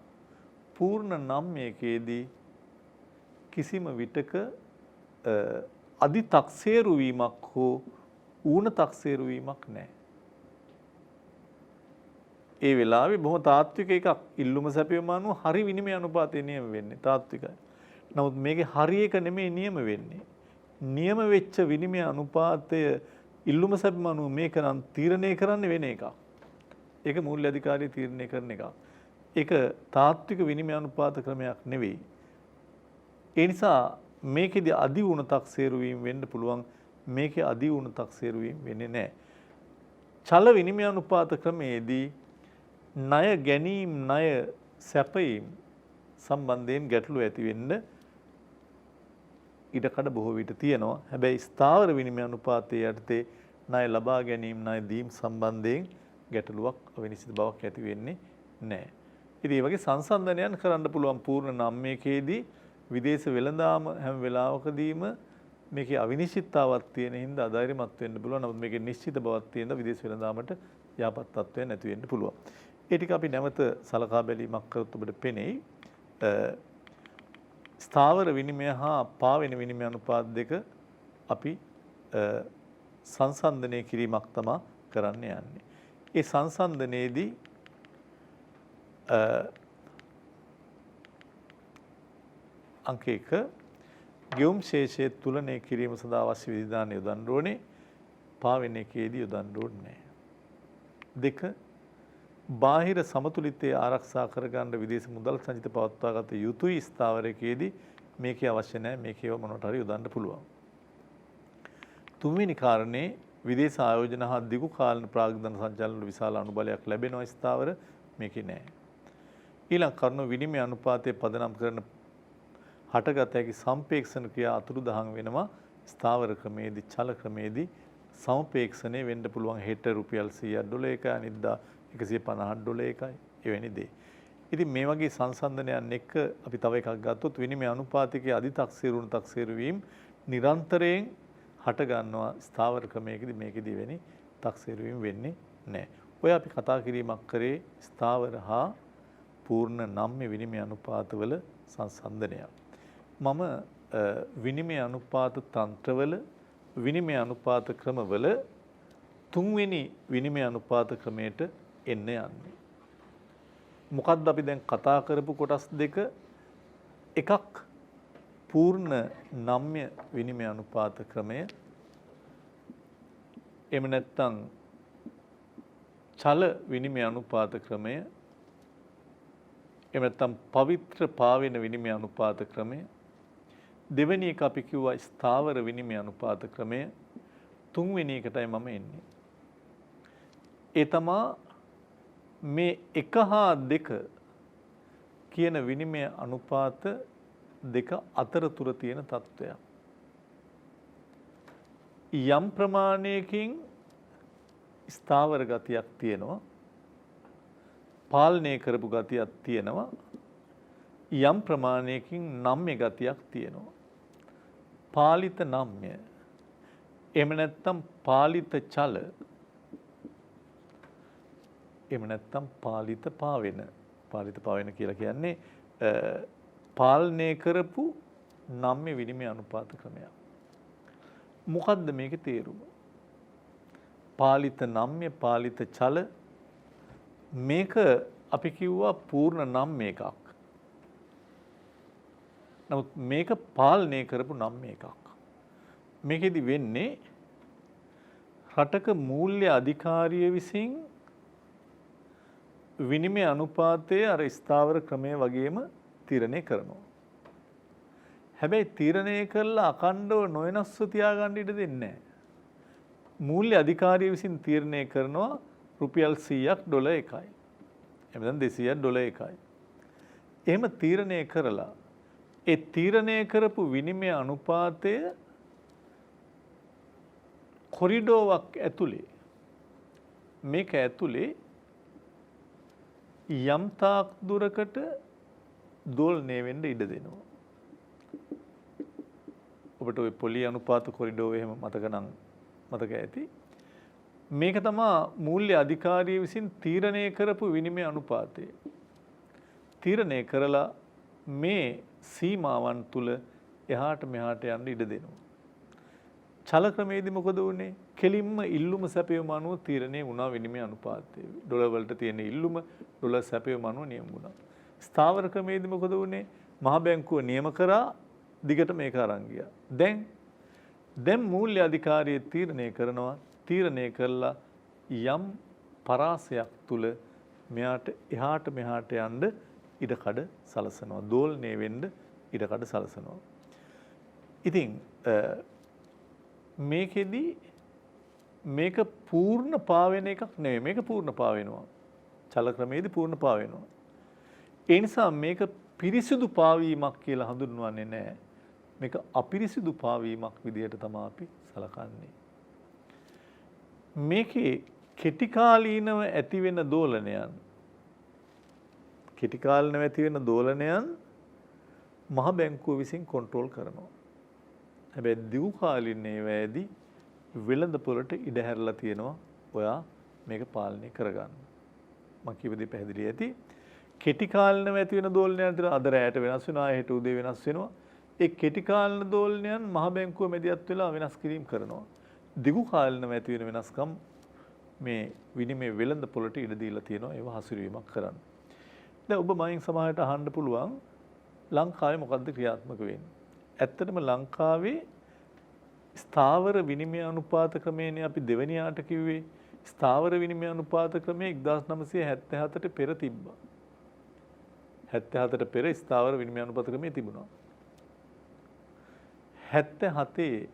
පූර්ණ නම්ම්‍යකේදී කිසිම විටක අදි තක්සේරු වීමක් හෝ ඌන තක්සේරු වීමක් නැහැ. ඒ වෙලාවේ බොහොම තාත්වික එකක් ඉල්ලුම සැපයීම අනුව හරි විනිමය අනුපාතය නියම වෙන්නේ තාත්විකයි. නමුත් මේකේ හරි එක නෙමෙයි නියම වෙන්නේ. නියම වෙච්ච විනිමය අනුපාතය ඉල්ලුම සැපයීම අනුව මේක නම් තීරණය කරන්න වෙන එකක්. ඒක මූල්‍ය අධිකාරිය තීරණය කරන එකක්. ඒක තාත්වික විනිමය අනුපාත ක්‍රමයක් නෙවෙයි. ඒ නිසා මේකෙදි අදි වුණ තක්සේරු වීම වෙන්න පුළුවන්. මේකේ අදි වුණ තක්සේරු වීම වෙන්නේ නැහැ. චල විනිමය අනුපාත ක්‍රමයේදී ණය ගැනීම ණය සැපයීම සම්බන්ධයෙන් ගැටලු ඇති වෙන්න ඉඩකඩ බොහෝ විට තියෙනවා. හැබැයි ස්ථාවර විනිමය අනුපාතයේ යටතේ ණය ලබා ගැනීම ණය දීම සම්බන්ධයෙන් ගැටලුවක් අවිනිශ්චිත බවක් ඇති වෙන්නේ නැහැ. ඉතින් මේ වගේ සංසන්දනයන් කරන්න පුළුවන් පූර්ණ නම්ම්‍යකේදී විදේශ වෙළඳාම හැම වෙලාවකදීම මේකේ අවිනිශ්චිතතාවක් තියෙන හින්දා අධෛර්යමත් වෙන්න පුළුවන්. නමුත් මේකේ නිශ්චිත බවක් තියෙන විදේශ වෙළඳාමට යහපත් තත්ත්වයක් නැති වෙන්න පුළුවන්. ඒ ටික අපි නැවත සලකා බැලීමක් කරොත් ඔබට පෙනෙයි. ස්ථාවර විනිමය හා පාවෙන විනිමය අනුපාත දෙක අපි සංසන්දනය කිරීමක් තමයි කරන්න යන්නේ. ඒ සංසන්දනයේදී අංක 1 ගෙවුම් ශේෂයේ තුලනය කිරීම සඳහා අවශ්‍ය විධාන යොදන්න ඕනේ. පාවෙන එකේදී යොදන්න ඕනේ නැහැ. 2 බාහිර සමතුලිතය ආරක්ෂා කරගන්න විදේශ මුදල් සංචිත පවත්වාගත යුතුයි ස්ථාවරයකේදී මේකේ අවශ්‍ය නැහැ. මේකේව මොනවට හරි යොදන්න පුළුවන්. 3 වෙනි කාරණේ විදේශ ආයෝජන හා දිගු කාලීන ප්‍රාග්ධන සංචලන විශාල අනුබලයක් ලැබෙනවා ස්ථාවර මේකේ නැහැ. ඊළඟ කරුණ විනිමය අනුපාතයේ පදනම් කරන හටගත හැකි සම්පේක්ෂණ ක්‍රියා අතුරුදහන් වෙනවා ස්ථාවර ක්‍රමේදී චල ක්‍රමේදී සමපේක්ෂණය වෙන්න පුළුවන් හෙට රුපියල් 100ක් ඩොලර් එක අනිද්දා $150 එකයි එවැනි දේ. ඉතින් මේ වගේ සංසන්දනයන් එක්ක අපි තව එකක් ගත්තොත් විනිමය අනුපාතිකයේ අධිතක්සේරුණු තක්සේරු වීම නිරන්තරයෙන් හට ගන්නවා ස්ථාවර ක්‍රමයකදී මේකෙදී වෙන්නේ තක්සේරු වීම වෙන්නේ නැහැ. ඔය අපි කතා කිරීමක් කරේ ස්ථාවර හා පූර්ණ නම්ම්‍ය විනිමය අනුපාතවල සංසන්දනය. මම විනිමය අනුපාත තන්ත්‍රවල විනිමය අනුපාත ක්‍රමවල තුන්වෙනි විනිමය අනුපාත ක්‍රමයට එන්න යන්නේ. මොකද්ද අපි දැන් කතා කරපු කොටස් දෙක එකක් පූර්ණ නම්ම්‍ය විනිමය අනුපාත ක්‍රමය එහෙම නැත්නම් චල විනිමය අනුපාත ක්‍රමය එහෙම නැත්නම් පවිත්‍ර පාවෙන විනිමය අනුපාත ක්‍රමය දෙවෙනි එක අපි කිව්වා ස්ථාවර විනිමය අනුපාත ක්‍රමය තුන්වෙනි එකටයි මම එන්නේ. ඒ තමා මේ 1 හා 2 කියන විනිමය අනුපාත දෙක අතරතුර තියෙන තත්ත්වයක්. යම් ප්‍රමාණයකින් ස්ථාවර ගතියක් තියෙනවා. පාලනය කරපු ගතියක් තියෙනවා. යම් ප්‍රමාණයකින් නම්ම්‍ය ගතියක් තියෙනවා. පාලිත නම්ම්‍ය. එහෙම නැත්නම් පාලිත චල. එහෙම නැත්නම් පාලිත පාවෙන. පාලිත පාවෙන කියලා කියන්නේ පාලනය කරපු නම්ම්‍ය විනිමය අනුපාත ක්‍රමයක්. මොකද්ද මේකේ තේරුම? පාලිත නම්ම්‍ය පාලිත චල මේක අපි කිව්වා පූර්ණ නම්ම්‍ය එකක්. නමුත් මේක පාලනය කරපු නම්ම්‍ය එකක්. මේකෙදි වෙන්නේ රටක මූල්‍ය අධිකාරිය විසින් විනිමය අනුපාතයේ අර ස්ථාවර ක්‍රමය වගේම තීරණය කරනවා. හැබැයි තීරණය කළා අඛණ්ඩව නොවෙනස්ව තියාගන්න ඉඩ දෙන්නේ නැහැ. මූල්‍ය අධිකාරිය විසින් තීරණය කරනවා රුපියල් 100ක් ඩොලර් එකයි. එහෙම නැත්නම් 200ක් ඩොලර් එකයි. එහෙම තීරණය කරලා ඒ තීරණය කරපු විනිමය අනුපාතය කොරිඩෝවක් ඇතුලේ මේක ඇතුලේ යම් තාක් දුරකට දෝලණය වෙන්න ඉඩ දෙනවා. ඔබට ওই පොලි අනුපාත කොරිඩෝ එහෙම මතක ඇති. මේක තමයි මූල්‍ය අධිකාරිය විසින් තීරණය කරපු විනිමය අනුපාතය. තීරණය කරලා මේ සීමාවන් තුල එහාට මෙහාට යන්න ඉඩ දෙනවා. චල ක්‍රමයේදී මොකද වුනේ? කෙලින්ම ඉල්ලුම සැපයීම අනුව තීරණය වුණා විනිමය අනුපාතය. ඩොලර් වලට තියෙන ඉල්ලුම ඩොලර් සැපයීම අනුව නියම වුණා. ස්ථාවර ක්‍රමයේදී මොකද වුනේ? මහ බැංකුව නියම කරා දිගට මේක අරන් ගියා. දැන් මූල්‍ය අධිකාරිය තීරණය කරනවා. තීරණය කළා යම් පරාසයක් තුල මෙයාට එහාට මෙහාට යන්න ඉඩකඩ සලසනවා. දෝලණය වෙන්න ඉඩකඩ සලසනවා. ඉතින් මේකෙදි මේක පූර්ණ පාවෙන එකක් නෙවෙයි. මේක පූර්ණ පාවෙනවා. චල ක්‍රමයේදී පූර්ණ පාවෙනවා. ඒ නිසා මේක පිරිසිදු පාවීමක් කියලා හඳුන්වන්නේ නැහැ. මේක අපිරිසිදු පාවීමක් විදිහට තමයි අපි සලකන්නේ. මේකේ කෙටි කාලීනව ඇති වෙන දෝලනයන් මහ බැංකුව විසින් කන්ට්‍රෝල් කරනවා. හැබැයි දිගු කාලිනයේ වේදී වෙළඳපොළට ඉඩ හැරලා තියෙනවා. ඔයා මේක පාලනය කරගන්න. මම කියපු දේ පැහැදිලි ඇති. කෙටි කාලිනව ඇති වෙන දෝලනයන් අතර අද රැයට වෙනස් වෙනවා, හෙට උදේ වෙනස් වෙනවා. ඒ කෙටි කාලින දෝලනයන් මහ බැංකුව මැදිහත් වෙලා වෙනස් කිරීම කරනවා. දිගු කාලිනව ඇති වෙන වෙනස්කම් මේ විනිමය වෙළඳපොළට ඉඩ දීලා තියෙනවා. ඒව හසුරුවීමක් කරන්න. දැන් ඔබ මයින් සමහරට අහන්න පුළුවන් ලංකාවේ මොකද්ද ක්‍රියාත්මක වෙන්නේ? ඇත්තටම ලංකාවේ ස්ථාවර විනිමය අනුපාත ක්‍රමයනේ අපි දෙවෙනියාට කිව්වේ. ස්ථාවර විනිමය අනුපාත ක්‍රමය 1977ට පෙර තිබ්බා. 77ට පෙර ස්ථාවර විනිමය අනුපාත ක්‍රමය තිබුණා. 77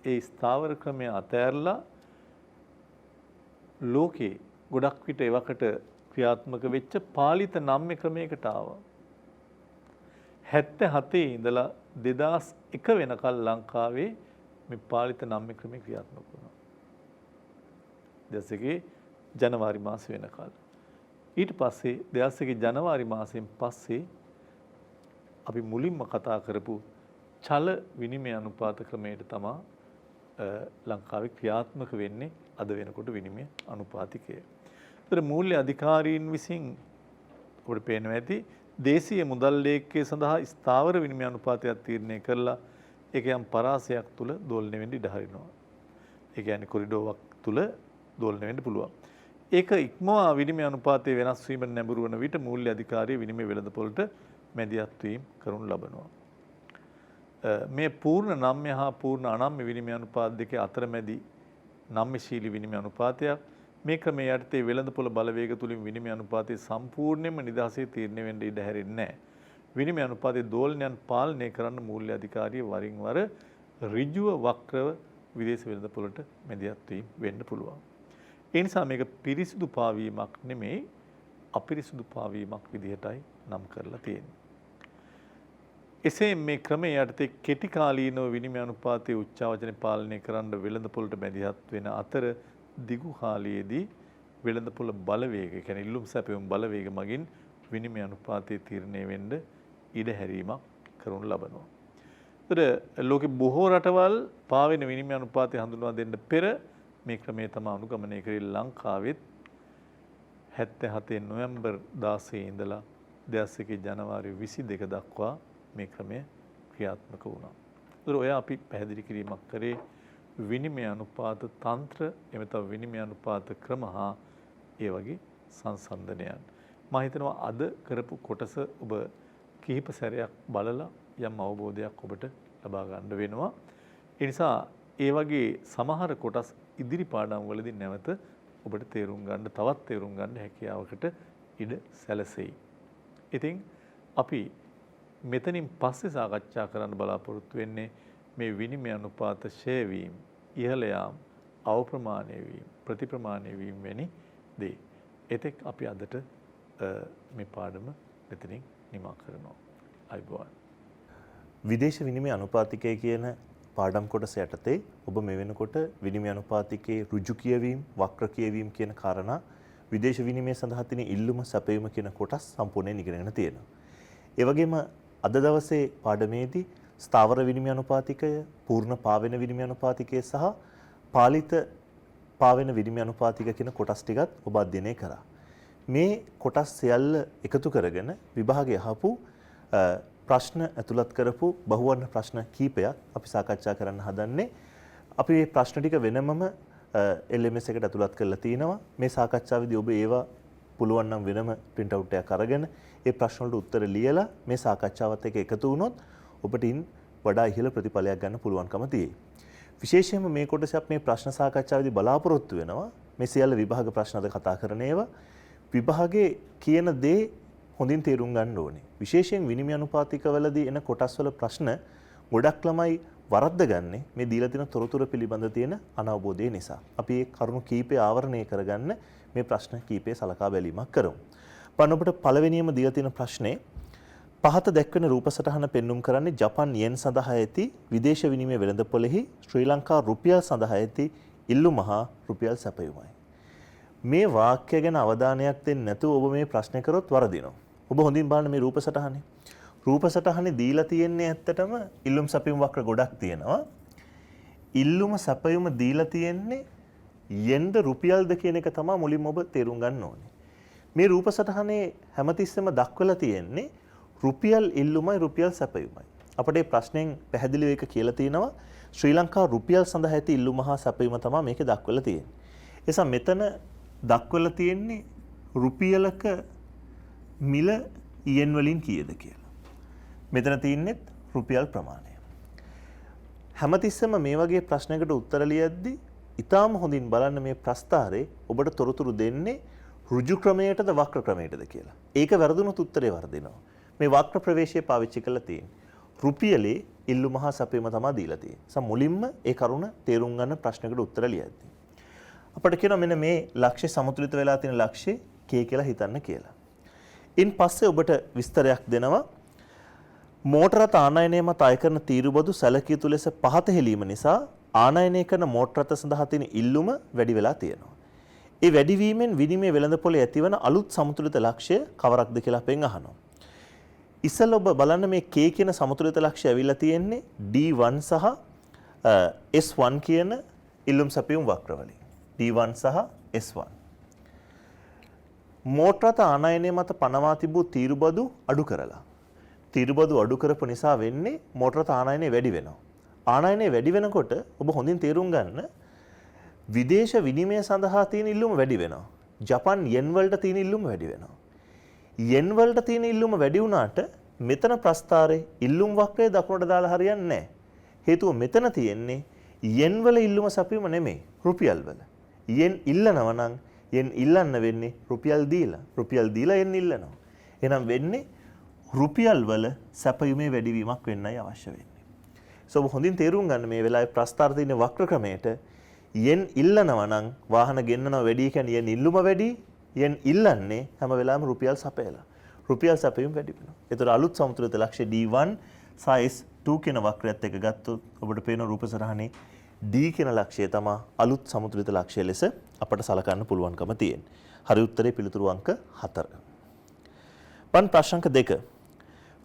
ඒ ස්ථාවර ක්‍රමය අතෑරලා ලෝකේ ගොඩක් විට එවකට ක්‍රියාත්මක වෙච්ච පාලිත නම්ම්‍ය ක්‍රමයකට ආවා. 77 ඉඳලා 2001 වෙනකල් ලංකාවේ මේ පාලිත නම්ම්‍ය ක්‍රමය ක්‍රියාත්මක වුණා. 2001 ජනවාරි මාසෙ වෙනකල්. ඊට පස්සේ 2001 ජනවාරි මාසයෙන් පස්සේ අපි මුලින්ම කතා කරපු චල විනිමය අනුපාත ක්‍රමයට තමයි ලංකාවේ ක්‍රියාත්මක වෙන්නේ අද වෙනකොට විනිමය අනුපාතිකය. ඒතර මූල්‍ය අධිකාරීන් විසින් ඔබට පේනවා ඇති දේශීය මුදල් ලේඛකය සඳහා ස්ථාවර විනිමය අනුපාතයක් තීරණය කරලා ඒක යම් පරාසයක් තුල දෝලණය වෙන්න ඉඩ හරිනවා. ඒ කියන්නේ කොරිඩෝවක් තුල දෝලණය වෙන්න පුළුවන්. ඒක ඉක්මවා විනිමය අනුපාතයේ වෙනස් වීමට නැඹුරු වන විට මූල්‍ය අධිකාරිය විනිමය වෙළඳපොළට මැදිහත් වීම කරනු ලබනවා. මේ පූර්ණ නම්‍ය හා පූර්ණ අනම්‍ය විනිමය අනුපාත දෙකේ අතරමැදි නම්‍යශීලී විනිමය අනුපාතයක් මේ ක්‍රමයේ යටතේ වෙළඳපොළ බලවේග තුලින් විනිමය අනුපාතයේ සම්පූර්ණයෙන්ම නිදහසේ තීරණය වෙන්න ඉඩ හැරෙන්නේ නැහැ. විනිමය අනුපාතයේ දෝලනයන් පාලනය කරන්න මූල්‍ය අධිකාරිය වරින් වර ඍජුව වක්‍රව විදේශ වෙළඳපොළට මැදිහත් වීම වෙන්න පුළුවන්. ඒ නිසා මේක පිරිසිදු පාවීමක් නෙමෙයි අපිරිසිදු පාවීමක් විදිහටයි නම් කරලා තියෙන්නේ. එසේ මේ ක්‍රමයේ යටතේ කෙටි කාලීනව විනිමය අනුපාතයේ උච්චාවචන පාලනය කරන්න වෙළඳපොළට මැදිහත් වෙන අතර දිගු කාලයේදී වෙළඳපොළ බලවේග, ඒ කියන්නේ ඉල්ලුම් සැපයුම් බලවේග මගින් විනිමය අනුපාතයේ තීරණය වෙන්න ඉඩ හැරීමක් කරනු ලබනවා. ඒතර ලෝකේ බොහෝ රටවල් පාවෙන විනිමය අනුපාතය හඳුන්වා දෙන්න පෙර මේ ක්‍රමය තමයි අනුගමනය කරේ. ලංකාවෙත් 77 නොවැම්බර් 16 ඉඳලා 2001 ජනවාරි 22 දක්වා මේ ක්‍රමය ක්‍රියාත්මක වුණා. ඒතර ඔය අපි පැහැදිලි කිරීමක් කරේ විනිමය අනුපාත තන්ත්‍ර එමෙතන විනිමය අනුපාත ක්‍රම හා ඒ වගේ සංසන්දනයන්. මම හිතනවා අද කරපු කොටස ඔබ කිහිප සැරයක් බලලා යම් අවබෝධයක් ඔබට ලබා ගන්න වෙනවා. ඒ නිසා ඒ වගේ සමහර කොටස් ඉදිරි පාඩම් වලදී නැවත ඔබට තේරුම් ගන්න තවත් තේරුම් ගන්න හැකියාවකට ඉඩ සැලසෙයි. ඉතින් අපි මෙතනින් පස්සේ සාකච්ඡා කරන්න බලාපොරොත්තු වෙන්නේ මේ විනිමය අනුපාත ෂය වීම, ඉහළ යාම, අවප්‍රමාණය වීම, ප්‍රතිප්‍රමාණය වීම වැනි දේ. එතෙක් අපි අදට මේ පාඩම මෙතනින් නිමා කරනවා. අයිබෝන්. විදේශ විනිමය අනුපාතිකය කියන පාඩම් කොටස යටතේ ඔබ මේ වෙනකොට විනිමය අනුපාතිකයේ ඍජු කියවීම, වක්‍ර කියවීම කියන කාරණා විදේශ විනිමය සඳහා තියෙන ඉල්ලුම සැපයීම කියන කොටස් සම්පූර්ණයෙන් ඉගෙනගෙන තියෙනවා. ඒ වගේම අද දවසේ පාඩමේදී ස්ථාවර විනිමය අනුපාතිකය, පූර්ණ පාවෙන විනිමය අනුපාතිකය සහ පාලිත පාවෙන විනිමය අනුපාතික කියන කොටස් ටිකත් ඔබ අධ්‍යයනය කරා. මේ කොටස් සියල්ල එකතු කරගෙන විභාගය අහපු ප්‍රශ්න ඇතුළත් කරපු බහුවර්ණ ප්‍රශ්න කීපයක් අපි සාකච්ඡා කරන්න හදන්නේ. අපි මේ ප්‍රශ්න ටික වෙනමම LMS එකට ඇතුළත් කරලා තිනවා. මේ සාකච්ඡාවේදී ඔබ ඒවා පුළුවන් නම් වෙනම print out එකක් අරගෙන ඒ ප්‍රශ්න වලට උත්තර ලියලා මේ සාකච්ඡාවත් එක්ක එකතු වුණොත් ඔබට වඩා ඉහළ ප්‍රතිඵලයක් ගන්න පුළුවන්කම තියෙයි. විශේෂයෙන්ම මේ කොටසේ අපි මේ ප්‍රශ්න සාකච්ඡාවේදී බලාපොරොත්තු වෙනවා මේ සියල්ල විභාග ප්‍රශ්න අද කතා කරන ඒවා විභාගයේ කියන දේ හොඳින් තේරුම් ගන්න ඕනේ. විශේෂයෙන් විනිමය අනුපාතිකවලදී එන කොටස්වල ප්‍රශ්න ගොඩක් ළමයි වරද්දගන්නේ මේ දීලා තියෙන තොරතුරු පිළිබඳ තියෙන අනවබෝධය නිසා. අපි මේ කරුණු කීපය ආවරණය කරගන්න මේ ප්‍රශ්න කීපය සලකා බැලීමක් කරමු. බලන්න ඔබට පළවෙනියම දීලා තියෙන ප්‍රශ්නේ පහත දැක්වෙන රූප සටහන පෙන්눔 කරන්නේ ජපන් යෙන් සඳහා ඇති විදේශ විනිමය වෙළඳපොළෙහි ශ්‍රී ලංකා රුපියල් සඳහා ඇති ඉල්ලුම හා රුපියල් සැපයුමයි. මේ වාක්‍ය ගැන අවධානයක් දෙන්නේ නැතුව ඔබ මේ ප්‍රශ්නේ කරොත් වරදිනවා. ඔබ හොඳින් බලන්න මේ රූප සටහනේ. රූප සටහනේ දීලා තියෙන්නේ ඇත්තටම ඉල්ලුම් සැපයුම් වක්‍ර ගොඩක් තියෙනවා. ඉල්ලුම සැපයුම දීලා තියෙන්නේ යෙන්ද රුපියල්ද කියන එක තමයි මුලින්ම ඔබ තේරුම් ගන්න ඕනේ. මේ රූප සටහනේ හැමතිස්සෙම දක්වලා තියෙන්නේ රුපියල් ඉල්ලුමයි රුපියල් සැපයුමයි. අපිට මේ ප්‍රශ්නෙන් පැහැදිලිව එක කියලා තියෙනවා ශ්‍රී ලංකා රුපියල් සඳහා ඇති ඉල්ලුම හා සැපයුම තමයි මේකේ දක්වලා තියෙන්නේ. ඒ නිසා මෙතන දක්වලා තියෙන්නේ රුපියලක මිල යෙන් වලින් කීයද කියලා. මෙතන තියෙන්නේ රුපියල් ප්‍රමාණය. හැමතිස්සෙම මේ වගේ ප්‍රශ්නයකට උත්තර ලියද්දී ඊටාම හොඳින් බලන්න මේ ප්‍රස්තාරේ ඔබට තොරතුරු දෙන්නේ ඍජු ක්‍රමයටද වක්‍ර ක්‍රමයටද කියලා. ඒක වැරදුනොත් උත්තරේ වර්ධිනවා. මේ වක්‍ර ප්‍රවේශය පාවිච්චි කරලා තියෙන්නේ. රුපියලේ ඉල්ලුම හා සැපයීම තමයි දීලා තියෙන්නේ. සම මුලින්ම ඒ කරුණ තේරුම් ගන්න ප්‍රශ්නයකට උත්තර ලියද්දී. අපිට කියනවා මෙන්න මේ ලක්ෂ්‍ය සමතුලිත වෙලා තියෙන ලක්ෂ්‍ය K කියලා හිතන්න කියලා. ඉන් පස්සේ ඔබට විස්තරයක් දෙනවා මෝටර රථ ආනයනය මත අය කරන තීරුබදු සැලකිය යුතු ලෙස පහත හෙලීම නිසා ආනයනය කරන මෝටර රථ සඳහා තියෙන ඉල්ලුම වැඩි වෙලා තියෙනවා. ඒ වැඩිවීමෙන් විනිමය වෙළඳපොලේ ඇතිවන අලුත් සමතුලිත ලක්ෂ්‍ය කවරක්ද කියලා අපෙන් අහනවා. ඉස්සෙල්ලා ඔබ බලන්න මේ K කියන සමතුලිත ලක්ෂ්‍ය ඇවිල්ලා තියෙන්නේ D1 සහ S1 කියන ඉල්ලුම් සැපයුම් වක්‍රවලින්. D1 සහ S1. මෝටර රථ ආනයනය මත පනවා තිබූ තීරුබදු අඩු කරලා. තීරුබදු අඩු කරපු නිසා වෙන්නේ මෝටර රථ ආනයනය වැඩි වෙනවා. ආනයනය වැඩි වෙනකොට ඔබ හොඳින් තේරුම් ගන්න විදේශ විනිමය සඳහා තියෙන ඉල්ලුම වැඩි වෙනවා. ජපන් යෙන් වලට තියෙන ඉල්ලුම වැඩි වෙනවා. යෙන් වලට තියෙන ඉල්ලුම වැඩි වුණාට මෙතන ප්‍රස්ථාරේ ඉල්ලුම් වක්‍රය දකුණට දාලා හරියන්නේ නැහැ. හේතුව මෙතන තියෙන්නේ යෙන් වල ඉල්ලුම සැපයීම නෙමෙයි රුපියල් වල. යෙන් ඉල්ලනවා නම් යෙන් ඉල්ලන්න වෙන්නේ රුපියල් දීලා. රුපියල් දීලා යෙන් ඉල්ලනවා. එහෙනම් වෙන්නේ රුපියල් වල සැපයීමේ වැඩිවීමක් වෙන්නයි අවශ්‍ය වෙන්නේ. ඔබ හොඳින් තේරුම් ගන්න මේ වෙලාවේ ප්‍රස්ථාර තියෙන වක්‍ර ක්‍රමයට yen ඉල්ලනවා නම් වාහන ගෙන්නනවා වැඩි කියන්නේ yen ඉල්ලුම වැඩි yen ඉල්ලන්නේ හැම වෙලාවෙම රුපියල් සපයලා. රුපියල් සැපයීම වැඩි වෙනවා. ඒතර අලුත් සමතුලිත ලක්ෂ්‍ය D1 size 2 කියන වක්‍රයත් එක්ක ගත්තොත් ඔබට පේන රූප සරහනේ D කියන ලක්ෂ්‍යය තමයි අලුත් සමතුලිත ලක්ෂ්‍ය ලෙස අපට සලකන්න පුළුවන්කම තියෙන්නේ. හරි උත්තරේ පිළිතුරු අංක 4. ප්‍රශ්න 2.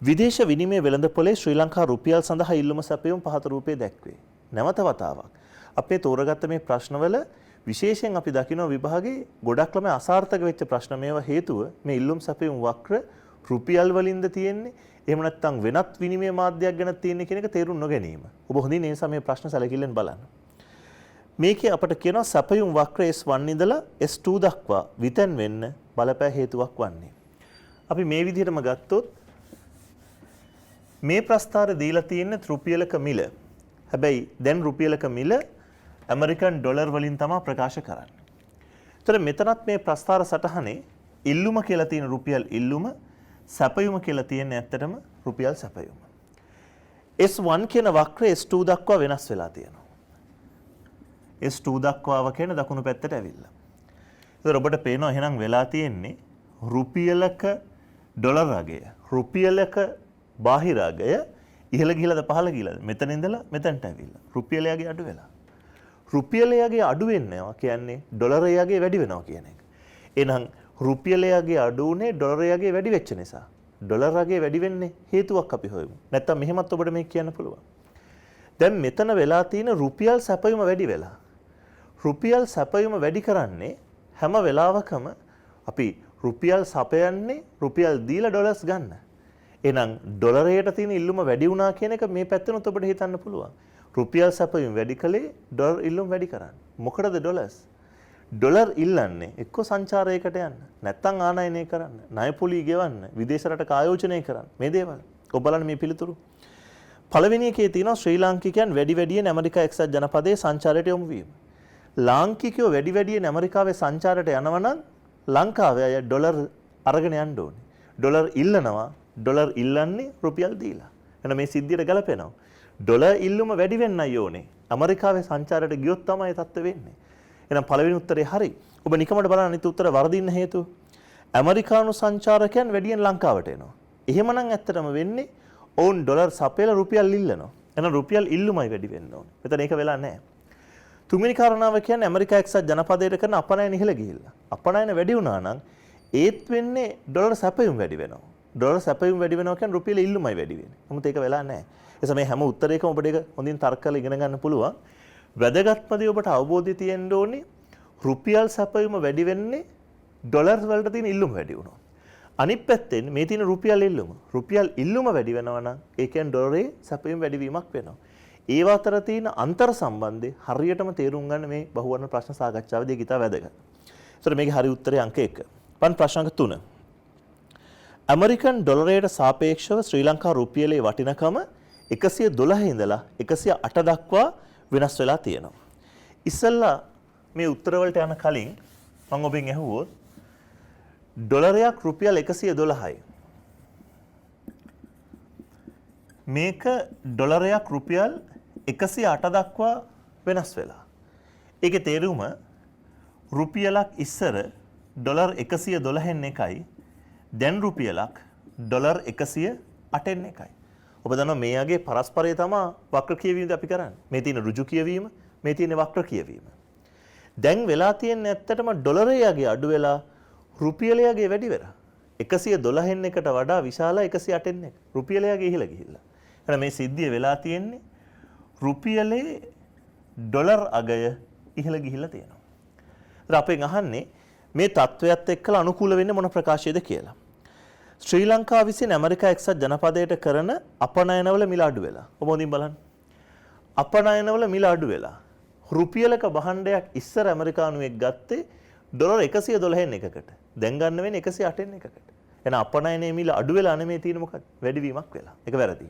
විදේශ විනිමය වෙළඳපොලේ ශ්‍රී ලංකා රුපියල් සඳහා ඉල්ලුම සැපයුම් පහත රූපයේ දැක්වේ. නැවත වතාවක් අපේ තෝරගත්ත මේ ප්‍රශ්නවල විශේෂයෙන් අපි දකිනවා විභාගයේ ගොඩක් ළමයි අසාර්ථක වෙච්ච ප්‍රශ්න මේවා හේතුව මේ ඉල්ලුම් සැපයුම් වක්‍ර රුපියල් වලින්ද තියෙන්නේ එහෙම නැත්නම් වෙනත් විනිමය මාධ්‍යයක් ගැන තියෙන්නේ කියන එක තේරුම් නොගැනීම. ඔබ හොඳින් මේ සමයේ ප්‍රශ්න සැලකිල්ලෙන් බලන්න. මේකේ අපට කියනවා සැපයුම් වක්‍ර S1 ඉඳලා S2 දක්වා විතන් වෙන්න බලපෑ හේතුවක් වන්නේ. අපි මේ විදිහටම ගත්තොත් මේ ප්‍රස්ථාරය දීලා තියෙන්නේ රුපියලක මිල. හැබැයි දැන් රුපියලක මිල ඇමරිකන් ඩොලර් වලින් තමයි ප්‍රකාශ කරන්නේ. ඒතර මෙතනත් මේ ප්‍රස්ථාර සටහනේ ඉල්ලුම කියලා තියෙන රුපියල් ඉල්ලුම සැපයුම කියලා තියෙන්නේ ඇත්තටම රුපියල් සැපයුම. S1 කියන වක්‍රය S2 දක්වා වෙනස් වෙලා තියෙනවා. S2 දක්වාව කියන දකුණු පැත්තට ඇවිල්ලා. ඒතර ඔබට පේනවා එහෙනම් වෙලා තියෙන්නේ රුපියලක ඩොලර් අගය රුපියලක බාහිර අගය ඉහළ ගිහලාද පහළ ගිහලාද මෙතන ඉඳලා මෙතනට ඇවිල්ලා රුපියලයේ අඩු වෙලා රුපියලයේ අඩු වෙනවා කියන්නේ ඩොලරයේ වැඩි වෙනවා කියන එක. එහෙනම් රුපියලයේ අඩු උනේ ඩොලරයේ වැඩි වෙච්ච නිසා. ඩොලරයේ වැඩි වෙන්නේ හේතුවක් අපි හොයමු. නැත්තම් මෙහෙමත් ඔබට මේක කියන්න පුළුවන්. දැන් මෙතන වෙලා තියෙන රුපියල් සැපයුම වැඩි වෙලා. රුපියල් සැපයුම වැඩි කරන්නේ හැම වෙලාවකම අපි රුපියල් සපයන්නේ රුපියල් දීලා ඩොලර්ස් ගන්න. එහෙනම් ඩොලරයට තියෙන ඉල්ලුම වැඩි වුණා කියන එක මේ පැත්තෙනුත් ඔබට හිතන්න පුළුවන්. රුපියල් සැපයුම් වැඩි කලේ ඩොලර් ඉල්ලුම් වැඩි කරන්නේ. මොකටද ඩොලර්ස්? ඩොලර් ඉල්ලන්නේ එක්ක සංචාරයකට යන්න, නැත්නම් ආනයනය කරන්න, ණය පොලී ගෙවන්න, විදේශ රටක ආයෝජනය කරන්න. මේ දේවල්. ඔබ බලන්න මේ පිළිතුරු. පළවෙනි එකේ තියෙනවා ශ්‍රී ලාංකිකයන් වැඩි වැඩියෙන් ඇමරිකා එක්සත් ජනපදයේ සංචාරයට යොමු වීම. ලාංකිකයෝ වැඩි වැඩියෙන් ඇමරිකාවේ සංචාරයට යනවා නම් ලංකාවේ අය ඩොලර් අරගෙන යන්න ඕනේ. ඩොලර් ඉල්ලනවා, ඩොලර් ඉල්ලන්නේ රුපියල් දීලා. එහෙනම් මේ සිද්ධියට ගලපෙනවා. ඩොලර් ඉල්ලුම වැඩි වෙන්නයි ඕනේ. ඇමරිකාවේ සංචාරයට ගියොත් තමයි තත්ත්වෙ වෙන්නේ. එහෙනම් පළවෙනි උත්තරේ හරි. ඔබ නිකමට බලන්න අනිත් උත්තර වර්ධින්න හේතුව. ඇමරිකානු සංචාරකයන් වැඩියෙන් ලංකාවට එනවා. එහෙමනම් ඇත්තටම වෙන්නේ ඔවුන් ඩොලර් සපයලා රුපියල් ඉල්ලනවා. එහෙනම් රුපියල් ඉල්ලුමයි වැඩි වෙන්න ඕනේ. මෙතන ඒක වෙලා නැහැ. තුන්වෙනි කාරණාව කියන්නේ ඇමරිකා එක්සත් ජනපදයට කරන අපනයන ඉහළ ගිහිල්ලා. අපනයන වැඩි වුණා නම් ඒත් වෙන්නේ ඩොලර් සැපයුම් වැඩි වෙනවා. ඩොලර් සැපයුම් වැඩි වෙනවා කියන්නේ රුපියල් ඉල්ලුමයි වැඩි වෙන්නේ. නමුත් ඒක වෙලා නැහැ. එස මේ හැම උත්තරයකම ඔබට ඒක හොඳින් තර්ක කරලා ඉගෙන ගන්න පුළුවන්. වැදගත්ම දේ ඔබට අවබෝධය තියෙන්න ඕනේ රුපියල් සැපයුම වැඩි වෙන්නේ ඩොලර් වලට තියෙන ඉල්ලුම වැඩි වුණා. අනිත් පැත්තෙන් මේ තියෙන රුපියල් ඉල්ලුම. රුපියල් ඉල්ලුම වැඩි වෙනවා නම් ඒ කියන්නේ ඩොලරේ සැපයුම වැඩිවීමක් වෙනවා. ඒව අතර තියෙන අන්තර් සම්බන්ධය හරියටම තේරුම් ගන්න මේ බහුවර්ණ ප්‍රශ්න සාකච්ඡාවේදී ඒක ඉතා වැදගත්. ඒතර මේකේ හරි උත්තරේ අංක 1. ප්‍රශ්න අංක 3. ඇමරිකන් ඩොලරයට සාපේක්ෂව ශ්‍රී ලංකා රුපියලේ වටිනකම 112 ඉඳලා 108 දක්වා වෙනස් වෙලා තියෙනවා. ඉස්සෙල්ලා මේ උත්තර වලට යන කලින් මම ඔබෙන් අහුවොත් ඩොලරයක් රුපියල් 112යි. මේක ඩොලරයක් රුපියල් 108 දක්වා වෙනස් වෙලා. ඒකේ තේරුම රුපියලක් ඉස්සර ඩොලර් 112න් එකයි දැන් රුපියලක් ඩොලර් 108න් එකයි. ඔබ දන්නවා මේ යගේ පරස්පරය තමයි වක්‍ර කියවීමද අපි කරන්නේ. මේ තියෙන ඍජු කියවීම, මේ තියෙන වක්‍ර කියවීම. දැන් වෙලා තියෙන්නේ ඇත්තටම ඩොලරයගේ අඩු වෙලා රුපියලයගේ වැඩි වෙලා. 112න් එකට වඩා විශාල 108න් එක. රුපියලයගේ ඉහළ ගිහිල්ලා. එහෙනම් මේ සිද්ධිය වෙලා තියෙන්නේ රුපියලේ ඩොලර් අගය ඉහළ ගිහිල්ලා තියෙනවා. ඉතින් අපෙන් අහන්නේ මේ තත්වයට එක්කලා අනුකූල වෙන්නේ මොන ප්‍රකාශයද කියලා. ශ්‍රී ලංකාව විසින් ඇමරිකා එක්සත් ජනපදයට කරන අපනයනවල මිල අඩු වෙලා. ඔබ හොඳින් බලන්න. අපනයනවල මිල අඩු වෙලා. රුපියලක භාණ්ඩයක් ඉස්සර ඇමරිකානුවෙක් ගත්තේ ඩොලර් 112න් එකකට. දැන් ගන්න වෙන්නේ 108න් එකකට. එහෙනම් අපනයනයේ මිල අඩු වෙලා නෙමෙයි තියෙන්නේ මොකක්ද? වැඩිවීමක් වෙලා. ඒක වැරදි.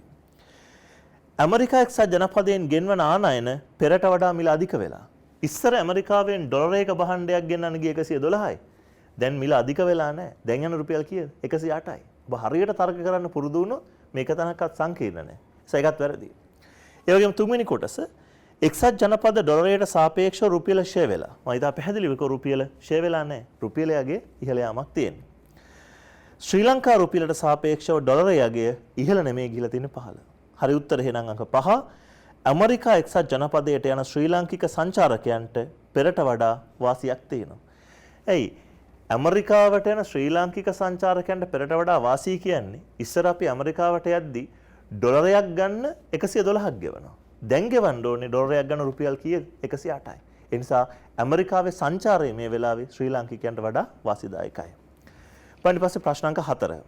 ඇමරිකා එක්සත් ජනපදයෙන් ගෙන්වන ආනයන පෙරට වඩා මිල අධික වෙලා. ඉස්සර ඇමරිකාවෙන් ඩොලරයක භාණ්ඩයක් ගෙන්නන්න ගිය 112යි. දැන් මිල අධික වෙලා නැහැ. දැන් යන රුපියල් කීයද? 108යි. ඔබ හරියට තර්ක කරන්න පුරුදු වුණොත් මේක තරම්වත් සංකීර්ණ නැහැ. ඒකත් වැරදි. ඒ වගේම තුන්වෙනි කොටස එක්සත් ජනපද ඩොලරයට සාපේක්ෂව රුපියල ෂේ වෙලා. මම ඉතින් පැහැදිලිව කිව්වා රුපියල ෂේ වෙලා නැහැ. රුපියලයේ ඉහළ යාමක් තියෙනවා. ශ්‍රී ලංකා රුපියලට සාපේක්ෂව ඩොලරයේ ඉහළ නෙමෙයි ගිහලා තියෙන පහළ. හරි උත්තර එහෙනම් අංක 5. ඇමරිකා එක්සත් ජනපදයට යන ශ්‍රී ලාංකික සංචාරකයන්ට පෙරට වඩා වාසියක් තියෙනවා. එයි ඇමරිකාවට යන ශ්‍රී ලාංකික සංචාරකයන්ට පෙරට වඩා වාසිය කියන්නේ ඉස්සර අපි ඇමරිකාවට යද්දි ඩොලරයක් ගන්න 112ක් ගෙවනවා. දැන් ගෙවන්න ඕනේ ඩොලරයක් ගන්න රුපියල් කීයද? 108යි. ඒ නිසා ඇමරිකාවේ සංචාරය මේ වෙලාවේ ශ්‍රී ලාංකිකයන්ට වඩා වාසිදායකයි. ඊට පස්සේ ප්‍රශ්න අංක 4.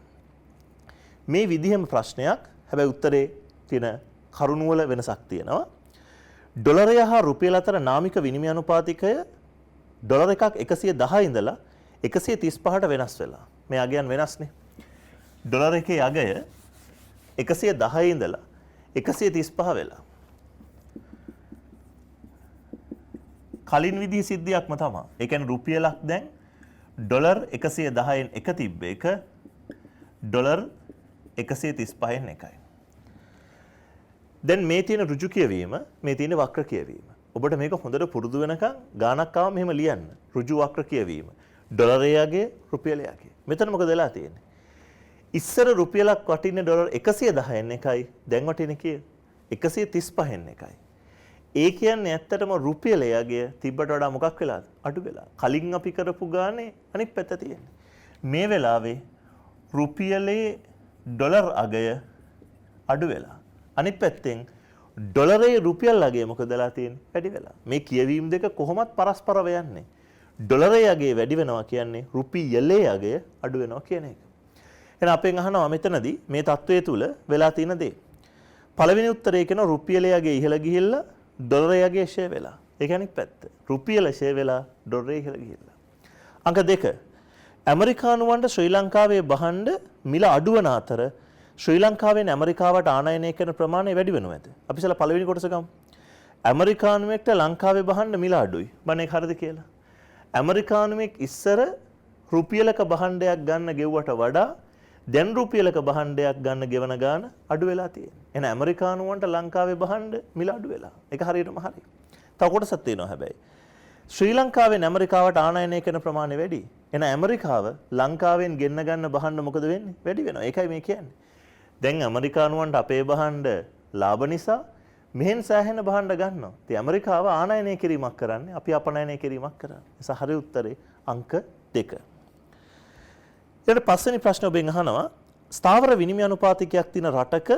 මේ විදිහම ප්‍රශ්නයක් හැබැයි උත්තරේ තියෙන කරුණු වල වෙනසක් තියෙනවා. ඩොලරය හා රුපියල අතර නාමික විනිමය අනුපාතිකය ඩොලර් එකක් 110 ඉඳලා 135ට වෙනස් වෙලා. මේ අගයන් වෙනස්නේ. ඩොලර් එකේ අගය 110 ඉඳලා 135 වෙලා. කලින් විදිහ සිද්ධියක්ම තමයි. ඒ කියන්නේ රුපියලක් දැන් ඩොලර් 110න් එක තිබ්බ එක ඩොලර් 135න් එකයි. දැන් මේ තියෙන ඍජු කියවීම මේ තියෙන වක්‍ර කියවීම. ඔබට මේක හොඳට පුරුදු වෙනකන් ගානක් ආවම මෙහෙම ලියන්න. ඍජු වක්‍ර කියවීම. ඩොලරයගේ රුපියලයගේ. මෙතන මොකද වෙලා තියෙන්නේ? ඉස්සර රුපියලක් වටින්නේ ඩොලර් 110න් එකයි. දැන් වටින්නේ කීයද? 135න් එකයි. ඒ කියන්නේ ඇත්තටම රුපියලයගේ තිබ්බට වඩා මොකක් වෙලාද? අඩු වෙලා. කලින් අපි කරපු ගානේ අනිත් පැත්ත තියෙන්නේ. මේ වෙලාවේ රුපියලේ ඩොලර් අගය අඩු වෙලා. අනිත් පැත්තෙන් ඩොලරේ රුපියල් අගය මොකද වෙලා තියෙන්නේ? වැඩි වෙලා. මේ කියවීම දෙක කොහොමත් පරස්පරව යන්නේ. ඩොලරේ අගය වැඩි වෙනවා කියන්නේ රුපියලේ අගය අඩු වෙනවා කියන එක. එහෙනම් අපෙන් අහනවා මෙතනදී මේ තත්වයේ තුල වෙලා තියෙන දේ. පළවෙනි උත්තරේ කියන රුපියලේ අගය ඉහළ ගිහිල්ලා ඩොලරේ අගය ෂේ වෙලා. ඒ කියන්නේ පැත්ත. රුපියල ෂේ වෙලා ඩොලරේ ඉහළ ගිහිල්ලා. අංක 2. ඇමරිකානුවන්ට ශ්‍රී ලංකාවේ භාණ්ඩ මිල අඩු වන අතර ශ්‍රී ලංකාවෙන් ඇමරිකාවට ආනයනය කරන ප්‍රමාණය වැඩි වෙනවා ඇත. අපි ඉතලා පළවෙනි කොටස ගමු. ඇමරිකානුවෙක්ට ලංකාවේ භාණ්ඩ මිල අඩුයි. බණ ඒක හරිද කියලා? ඇමරිකානුවෙක් ඉස්සර රුපියලක භාණ්ඩයක් ගන්න ගෙව්වට වඩා දැන් රුපියලක භාණ්ඩයක් ගන්න ගෙවන ගාන අඩු වෙලා තියෙනවා. එහෙනම් ඇමරිකානුවන්ට ලංකාවේ භාණ්ඩ මිල අඩු වෙලා. ඒක හරියටම හරි. තව කොටසක් තියෙනවා හැබැයි. ශ්‍රී ලංකාවෙන් ඇමරිකාවට ආනයනය කරන ප්‍රමාණය වැඩි. එහෙනම් ඇමරිකාව ලංකාවෙන් ගෙන්න ගන්න භාණ්ඩ මොකද වෙන්නේ? වැඩි වෙනවා. ඒකයි මේ කියන්නේ. දැන් ඇමරිකානුවන්ට අපේ භාණ්ඩ ලාභ නිසා මෙහෙන් සෑහෙන භාණ්ඩ ගන්නවා. ඉතින් ඇමරිකාව ආනයනය කිරීමක් කරන්නේ අපි අපනයනය කිරීමක් කරන්නේ. ඒ හරි උත්තරේ අංක 2. ඊට පස්වෙනි ප්‍රශ්න ඔබෙන් අහනවා ස්ථාවර විනිමය අනුපාතිකයක් තියෙන රටක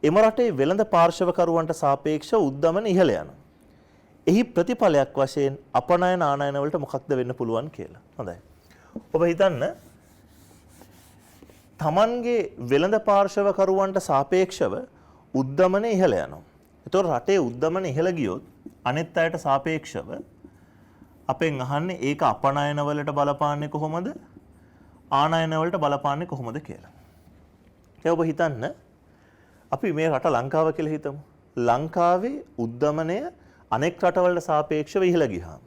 එම රටේ වෙළඳ පාර්ශවකරුවන්ට සාපේක්ෂව උද්දමන ඉහළ යනවා. එහි ප්‍රතිඵලයක් වශයෙන් අපනයන ආනයන වලට මොකක්ද වෙන්න පුළුවන් කියලා. හොඳයි. ඔබ හිතන්න තමන්ගේ වෙළඳ පාර්ශවකරුවන්ට සාපේක්ෂව උද්දමන ඉහළ යනවා. ඒතකොට රටේ උද්දමන ඉහළ ගියොත් අනෙත් අයට සාපේක්ෂව අපෙන් අහන්නේ ඒක අපනයන වලට බලපාන්නේ කොහොමද? ආනයන වලට බලපාන්නේ කොහොමද කියලා. ඒ ඔබ හිතන්න අපි මේ රට ලංකාව කියලා හිතමු. ලංකාවේ උද්දමනය අනෙක් රටවලට සාපේක්ෂව ඉහළ ගියාම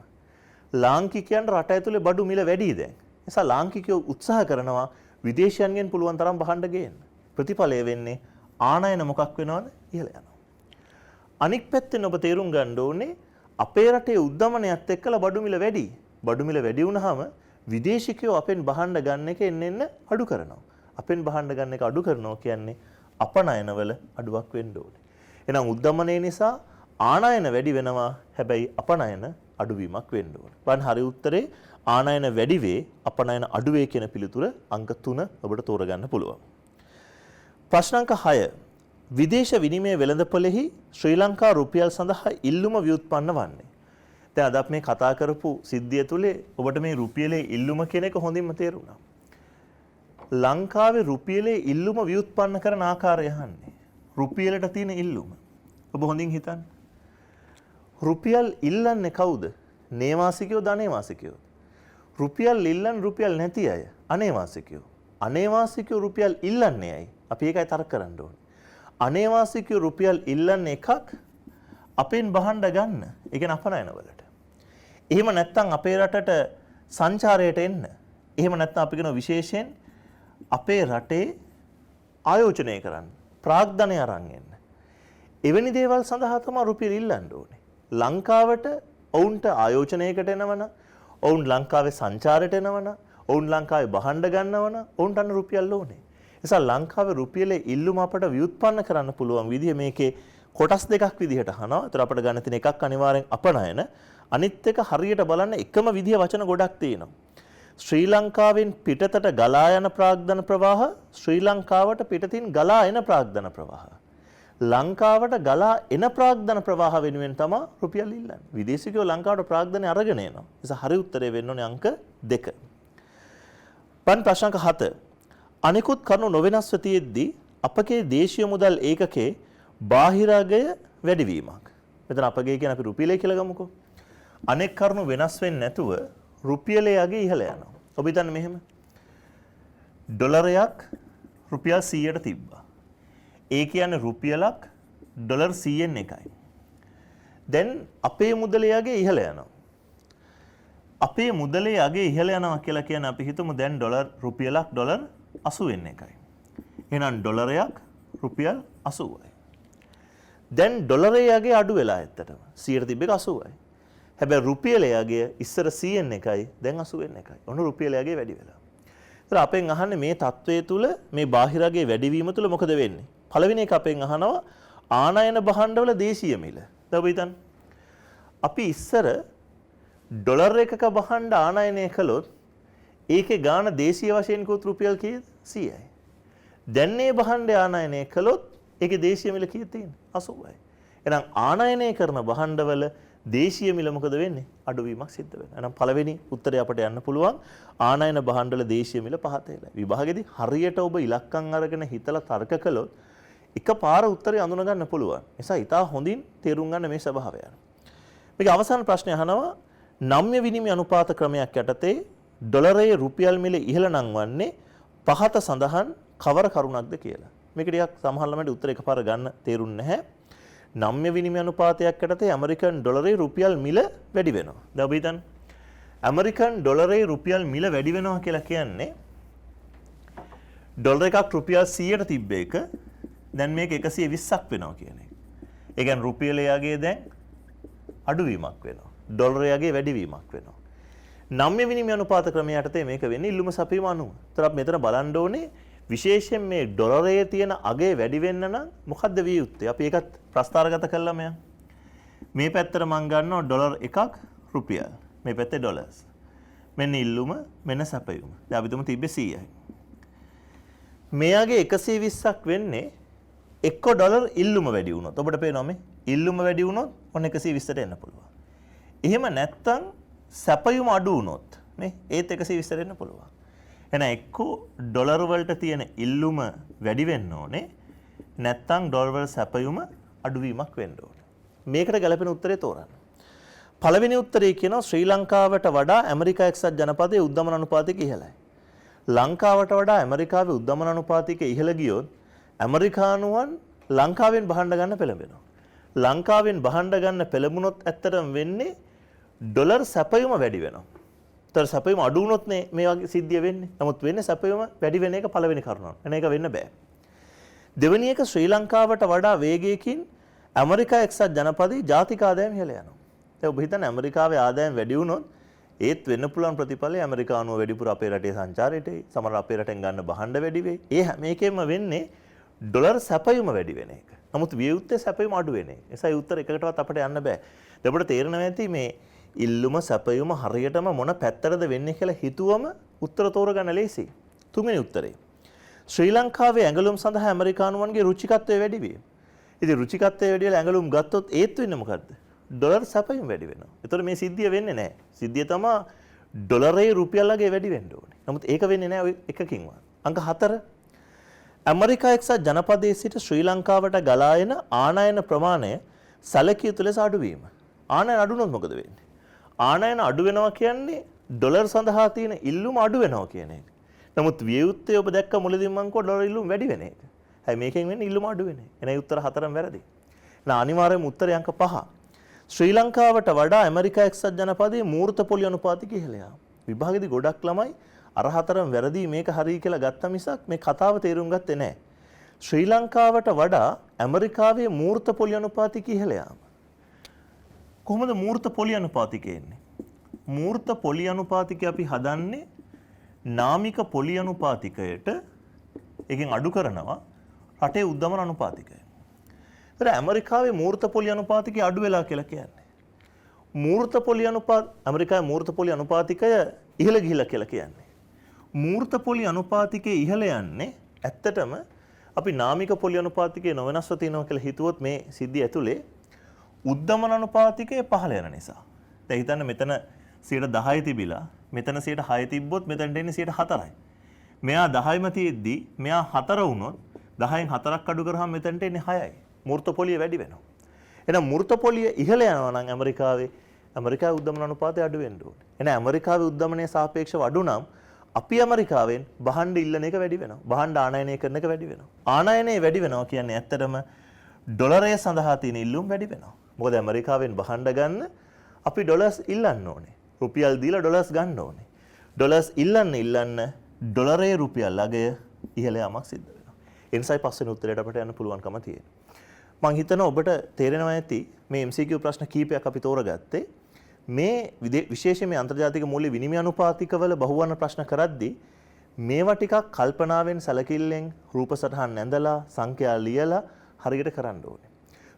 ලාංකිකයන්ට රට ඇතුලේ බඩු මිල වැඩි දැන්. ඒ නිසා ලාංකිකයෝ උත්සාහ කරනවා විදේශයන්ගෙන් පුළුවන් තරම් භාණ්ඩ ගේන්න. ප්‍රතිඵලය වෙන්නේ ආනයන මොකක් වෙනවද? ඉහළ යනවා. අනික් පැත්තෙන් ඔබ තේරුම් ගන්න ඕනේ අපේ රටේ උද්දමනයත් එක්කලා බඩු මිල වැඩි. බඩු මිල වැඩි වුණාම විදේශිකයෝ අපෙන් භාණ්ඩ ගන්න එක එන්න අඩු කරනවා. අපෙන් භාණ්ඩ ගන්න එක අඩු කරනවා කියන්නේ අපනයනවල අඩුවක් වෙන්න ඕනේ. එහෙනම් උද්දමනය නිසා ආනයන වැඩි වෙනවා. හැබැයි අපනයන අඩුවීමක් වෙන්න ඕන. බලන්න හරි උත්තරේ ආනයන වැඩි වේ අපනයන අඩු වේ කියන පිළිතුර අංක 3 ඔබට තෝරගන්න පුළුවන්. ප්‍රශ්න අංක 6 විදේශ විනිමය වෙළඳපොළෙහි ශ්‍රී ලංකා රුපියල් සඳහා ඉල්ලුම ව්‍යුත්පන්න වන්නේ. දැන් අද අපි මේ කතා කරපු සිද්ධිය තුලේ ඔබට මේ රුපියලේ ඉල්ලුම කියන එක හොඳින්ම තේරුණා. ලංකාවේ රුපියලේ ඉල්ලුම ව්‍යුත්පන්න කරන ආකාරය අහන්නේ. රුපියලට තියෙන ඉල්ලුම. ඔබ හොඳින් හිතන්න. රුපියල් ඉල්ලන්නේ කවුද? නේවාසිකයෝ ධනේවාසිකයෝ. රුපියල් ඉල්ලන්නේ රුපියල් නැති අය අනේවාසිකයෝ. අනේවාසිකයෝ රුපියල් ඉල්ලන්නේ ඇයි? අපි ඒකයි තර්ක කරන්න ඕනේ. අනේවාසිකයෝ රුපියල් ඉල්ලන්නේ එකක් අපෙන් බහන්න ගන්න. ඒ කියන්නේ අපනයන වලට. එහෙම නැත්නම් අපේ රටට සංචාරයට එන්න. එහෙම නැත්නම් අපි කියන විශේෂයෙන් අපේ රටේ ආයෝජනය කරන්න. ප්‍රාග්ධනය අරන් එන්න. එවැනි දේවල් සඳහා තමයි රුපියල් ඉල්ලන්න ඕනේ. ලංකාවට ඔවුන්ට ආයෝජනයකට එනවන, ඔවුන් ලංකාවේ සංචාරයට එනවන, ඔවුන් ලංකාවේ බහන්න ගන්නවන, ඔවුන්ට අන්න රුපියල් ඕනේ. නිසා ලංකාවේ රුපියලේ ඉල්ලුම අපට ව්‍යුත්පන්න කරන්න පුළුවන් විදිය මේකේ කොටස් දෙකක් විදිහට අහනවා. ඒතර අපිට ගන්න තියෙන එකක් අනිවාර්යෙන් අපනයන. අනිත් එක හරියට බලන්න එකම විදිය වචන ගොඩක් තියෙනවා. ශ්‍රී ලංකාවෙන් පිටතට ගලා යන ප්‍රාග්ධන ප්‍රවාහ, ශ්‍රී ලංකාවට පිටතින් ගලා එන ප්‍රාග්ධන ප්‍රවාහ. ලංකාවට ගලා එන ප්‍රාග්ධන ප්‍රවාහ වෙනුවෙන් තමයි රුපියල් ඉල්ලන්නේ. විදේශිකයෝ ලංකාවට ප්‍රාග්ධනය අරගෙන එනවා. නිසා හරි උත්තරේ වෙන්න ඕනේ අංක 2. ප්‍රශ්න අංක 7. අනිකුත් කරුණු නොවෙනස්ව තියෙද්දී අපගේ දේශීය මුදල් ඒකකයේ බාහිර අගය වැඩිවීමක්. මෙතන අපගේ කියන අපි රුපියලේ කියලා ගමුකෝ. අනෙක් කරුණු වෙනස් වෙන්නේ නැතුව රුපියලේ අගය ඉහළ යනවා. ඔබ හිතන්න මෙහෙම. ඩොලරයක් රුපියල් 100ට තිබ්බා. ඒ කියන්නේ රුපියලක් ඩොලර් 100න් එකයි. දැන් අපේ මුදලේ අගය ඉහළ යනවා. අපේ මුදලේ අගය ඉහළ යනවා කියලා කියන්නේ අපි හිතමු දැන් රුපියලක් ඩොලර් 80න් එකයි. එහෙනම් ඩොලරයක් රුපියල් 80යි. දැන් ඩොලරේ අගය අඩු වෙලා ඇත්තටම 100ට තිබ්බ එක 80යි. හැබැයි රුපියලේ අගය ඉස්සර 100න් එකයි දැන් 80න් එකයි. ඔන්න රුපියලේ අගය වැඩි වෙලා. ඒතර අපෙන් අහන්නේ මේ තත්වයේ තුල මේ බාහිර අගය වැඩිවීම තුල මොකද වෙන්නේ? පළවෙනි එක අපෙන් අහනවා ආනයන භාණ්ඩවල දේශීය මිල. දැන් ඔබ හිතන්න. අපි ඉස්සර ඩොලර් එකක භාණ්ඩ ආනයනය කළොත් ඒකේ ගාණ දේශීය වශයෙන් කිව්වොත් රුපියල් කීයද? 100යි. දැන් මේ භාණ්ඩය ආනයනය කළොත් ඒකේ දේශීය මිල කීයද තියෙන්නේ? 80යි. එහෙනම් ආනයනය කරන භාණ්ඩවල දේශීය මිල මොකද වෙන්නේ? අඩුවීමක් සිද්ධ වෙනවා. එහෙනම් පළවෙනි උත්තරය අපට යන්න පුළුවන් ආනයන භාණ්ඩවල දේශීය මිල පහත වෙලා. විභාගෙදී හරියට ඔබ ඉලක්කම් අරගෙන හිතලා තර්ක කළොත් එකපාර උත්තරය අඳුන ගන්න පුළුවන්. නිසා ඊට හොඳින් තේරුම් ගන්න මේ ස්වභාවය. මේක අවසාන ප්‍රශ්නය අහනවා නම්‍ය විනිමය අනුපාත ක්‍රමයක් යටතේ ඩොලරයේ රුපියල් මිල ඉහළ නංවන්නේ පහත සඳහන් කවර කරුණක්ද කියලා. මේක ටිකක් සමහර ළමයිට උත්තර එකපාර ගන්න තේරුන්නේ නැහැ. නම්‍ය විනිමය අනුපාතයක් යටතේ ඇමරිකන් ඩොලරයේ රුපියල් මිල වැඩි වෙනවා. දැන් ඔබ හිතන්න ඇමරිකන් ඩොලරයේ රුපියල් මිල වැඩි වෙනවා කියලා කියන්නේ ඩොලර් එකක් රුපියල් 100ට තිබ්බ එක දැන් මේක 120ක් වෙනවා කියන එක. ඒ කියන්නේ රුපියලේ යගේ දැන් අඩුවීමක් වෙනවා. ඩොලරේ යගේ වැඩිවීමක් වෙනවා. නම්‍ය විනිමය අනුපාත ක්‍රමය යටතේ මේක වෙන්නේ ඉල්ලුම සපයීම අනුව. ඒතර අපි මෙතන බලන්න ඕනේ විශේෂයෙන් මේ ඩොලරයේ තියෙන අගය වැඩි වෙන්න නම් මොකද්ද විය යුත්තේ? අපි ඒකත් ප්‍රස්තාරගත කළා මෙයා. මේ පැත්තට මම ගන්නවා ඩොලර් එකක් රුපියල්. මේ පැත්තේ ඩොලර්ස්. මෙන්න ඉල්ලුම මෙන්න සැපයුම. දැන් අපි තුමු තිබ්බේ 100යි. මෙයාගේ 120ක් වෙන්නේ එක්ක ඩොලර් ඉල්ලුම වැඩි වුණොත්. ඔබට පේනවා මේ ඉල්ලුම වැඩි වුණොත් ඔන්න 120ට එන්න පුළුවන්. එහෙම නැත්තම් සැපයුම අඩු වුණොත් නේ ඒත් 120ට එන්න පුළුවන්. එහෙනම් එක්ක ඩොලර් වලට තියෙන ඉල්ලුම වැඩි වෙන්න ඕනේ. නැත්තම් ඩොලර් වල සැපයුම අඩුවීමක් වෙන්න ඕනේ. මේකට ගැලපෙන උත්තරේ තෝරන්න. පළවෙනි උත්තරේ කියනවා ශ්‍රී ලංකාවට වඩා ඇමරිකා එක්සත් ජනපදයේ උද්දමන අනුපාතයක ඉහළයි. ලංකාවට වඩා ඇමරිකාවේ උද්දමන අනුපාතයක ඉහළ ගියොත් ඇමරිකානුවන් ලංකාවෙන් බහන්න ගන්න පෙළඹෙනවා. ලංකාවෙන් බහන්න ගන්න පෙළඹුණොත් ඇත්තටම වෙන්නේ ඩොලර් සැපයුම වැඩි වෙනවා. ඒතර සැපයුම අඩු වුණොත් මේ වගේ සිද්ධිය වෙන්නේ. නමුත් වෙන්නේ සැපයුම වැඩි වෙන එක පළවෙනි කාරණාව. එන එක වෙන්න බෑ. දෙවෙනි එක ශ්‍රී ලංකාවට වඩා වේගයකින් ඇමරිකා එක්සත් ජනපදයේ ජාතික ආදායම ඉහළ යනවා. දැන් ඔබ හිතන්නේ ඇමරිකාවේ ආදායම වැඩි වුණොත් ඒත් වෙන්න පුළුවන් ප්‍රතිඵලය ඇමරිකානුව වැඩිපුර අපේ රටේ සංචාරයට එයි. සමහර අපේ රටෙන් ගන්න භාණ්ඩ වැඩි වෙයි. ඒ හැම එකෙම වෙන්නේ ඩොලර් සැපයුම වැඩි වෙන එක. නමුත් විය යුත්තේ සැපයුම අඩු වෙන එක. ඒසයි උත්තර එකකටවත් අපිට යන්න බෑ. දැන් අපිට තේරෙනවා ඇති මේ ඉල්ලුම සැපයුම හරියටම මොන පැත්තටද වෙන්නේ කියලා හිතුවම උත්තර තෝරගන්න ලේසියි. තුන්වෙනි උත්තරේ. ශ්‍රී ලංකාවේ ඇඟලුම් සඳහා ඇමරිකානුවන්ගේ රුචිකත්වය වැඩි වීම. ඉතින් රුචිකත්වය වැඩි වෙලා ඇඟලුම් ගත්තොත් ඒත් වෙන්නේ මොකද්ද? ඩොලර් සැපයුම් වැඩි වෙනවා. ඒතර මේ සිද්ධිය වෙන්නේ නැහැ. සිද්ධිය තමයි ඩොලරේ රුපියල් වගේ වැඩි වෙන්න ඕනේ. නමුත් ඒක වෙන්නේ නැහැ ඔය එකකින්වත්. අංක 4 ඇමරිකා එක්සත් ජනපදයේ සිට ශ්‍රී ලංකාවට ගලා එන ආනයන ප්‍රමාණය සැලකිය යුතු ලෙස අඩු වීම. ආනයන අඩු වුණොත් මොකද වෙන්නේ? ආනයන අඩු වෙනවා කියන්නේ ඩොලර් සඳහා තියෙන ඉල්ලුම අඩු වෙනවා කියන එක. නමුත් වියුත්තේ ඔබ දැක්ක මුලදීම මං කෝ ඩොලර් ඉල්ලුම වැඩි වෙන එක. හැබැයි මේකෙන් වෙන්නේ ඉල්ලුම අඩු වෙන එක. එනයි උත්තර 4ම වැරදි. එහෙනම් අනිවාර්යයෙන්ම උත්තරය අංක 5. ශ්‍රී ලංකාවට වඩා ඇමරිකා එක්සත් ජනපදයේ මූර්ත පොලි අනුපාතික ඉහළ යාම. විභාගෙදි ගොඩක් ළමයි අර 4ම වැරදි මේක හරි කියලා ගත්ත මිසක් මේ කතාව තේරුම් ගත්තේ නැහැ. ශ්‍රී ලංකාවට වඩා ඇමරිකාවේ මූර්ත පොලි අනුපාතික ඉහළ යාම. කොහොමද මූර්ත පොලි අනුපාතිකය එන්නේ? මූර්ත පොලි අනුපාතිකය අපි හදන්නේ නාමික පොලි අනුපාතිකයට එකෙන් අඩු කරනවා රටේ උද්දමන අනුපාතිකය. ඒතර ඇමරිකාවේ මූර්ත පොලි අනුපාතිකය අඩු වෙලා කියලා කියන්නේ. ඇමරිකාවේ මූර්ත පොලි අනුපාතිකය ඉහළ ගිහිලා කියලා කියන්නේ. මූර්ත පොලි අනුපාතිකයේ ඉහළ යන්නේ ඇත්තටම අපි නාමික පොලි අනුපාතිකයේ නොවෙනස්ව තියෙනවා කියලා හිතුවොත් මේ සිද්ධිය ඇතුලේ උද්දමන අනුපාතිකයේ පහළ යන නිසා. දැන් හිතන්න මෙතන 10% තිබිලා මෙතන 6 තිබ්බොත් මෙතනට එන්නේ 4යි. මෙයා 10ම තියෙද්දි මෙයා 4 වුණොත් 10න් 4ක් අඩු කරාම මෙතනට එන්නේ 6යි. මූර්ත පොලිය වැඩි වෙනවා. එහෙනම් මූර්ත පොලිය ඉහළ යනවා නම් ඇමරිකාවේ උද්දමන අනුපාතය අඩු වෙන්න ඕනේ. එහෙනම් ඇමරිකාවේ උද්දමනයේ සාපේක්ෂව අඩු නම් අපි ඇමරිකාවෙන් බහන්ඩ ඉල්ලන එක වැඩි වෙනවා. බහන්ඩ ආනයනය කරන එක වැඩි වෙනවා. ආනයනය වැඩි වෙනවා කියන්නේ ඇත්තටම ඩොලරය සඳහා තියෙන ඉල්ලුම් වැඩි වෙනවා. මොකද ඇමරිකාවෙන් බහන්ඩ ගන්න අපි ඩොලර්ස් ඉල්ලන්න ඕනේ. රුපියල් දීලා ඩොලර්ස් ගන්න ඕනේ. ඩොලර්ස් ඉල්ලන්න ඩොලරයේ රුපියල් අගය ඉහළ යාමක් සිද්ධ වෙනවා. ඒ නිසායි පස්වෙනි උත්තරයට අපිට යන්න පුළුවන්කම තියෙන්නේ. මම හිතනවා ඔබට තේරෙනවා ඇති මේ MCQ ප්‍රශ්න කීපයක් අපි තෝරගත්තේ. මේ විශේෂයෙන් මේ අන්තර්ජාතික මූල්‍ය විනිමය අනුපාතිකවල බහුවර්ණ ප්‍රශ්න කරද්දී මේවා ටිකක් කල්පනාවෙන් සැලකිල්ලෙන් රූප සටහන් ඇඳලා සංඛ්‍යා ලියලා හරියට කරන්න ඕනේ.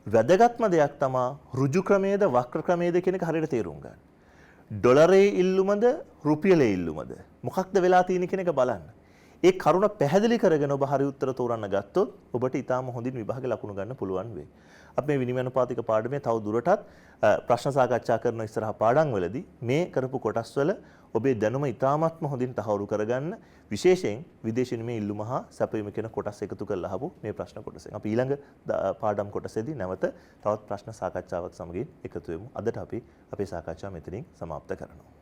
වැදගත්ම දෙයක් තමයි ඍජු ක්‍රමයේද වක්‍ර ක්‍රමයේද කියන එක හරියට තේරුම් ගන්න. ඩොලරේ ඉල්ලුමද රුපියලේ ඉල්ලුමද මොකක්ද වෙලා තියෙන්නේ කියන එක බලන්න. ඒ කරුණ පැහැදිලි කරගෙන ඔබ හරි උත්තර තෝරන්න ගත්තොත් ඔබට ඊටාම හොඳින් විභාගේ ලකුණු ගන්න පුළුවන් වෙයි. අපි මේ විනිමය අනුපාතික පාඩමේ තව දුරටත් ප්‍රශ්න සාකච්ඡා කරන ඉස්සරහ පාඩම් වලදී මේ කරපු කොටස් වල ඔබේ දැනුම ඊටාමත්ම හොඳින් තහවුරු කරගන්න විශේෂයෙන් විදේශ විනිමය ඉල්ලුම හා සැපයීම කියන කොටස් එකතු කරලා අහපු මේ ප්‍රශ්න කොටසෙන් අපි ඊළඟ පාඩම් කොටසේදී නැවත තවත් ප්‍රශ්න සාකච්ඡාවක් සමගින් එකතු වෙමු. අදට අපි අපේ සාකච්ඡාව මෙතනින් සමාප්ත කරනවා.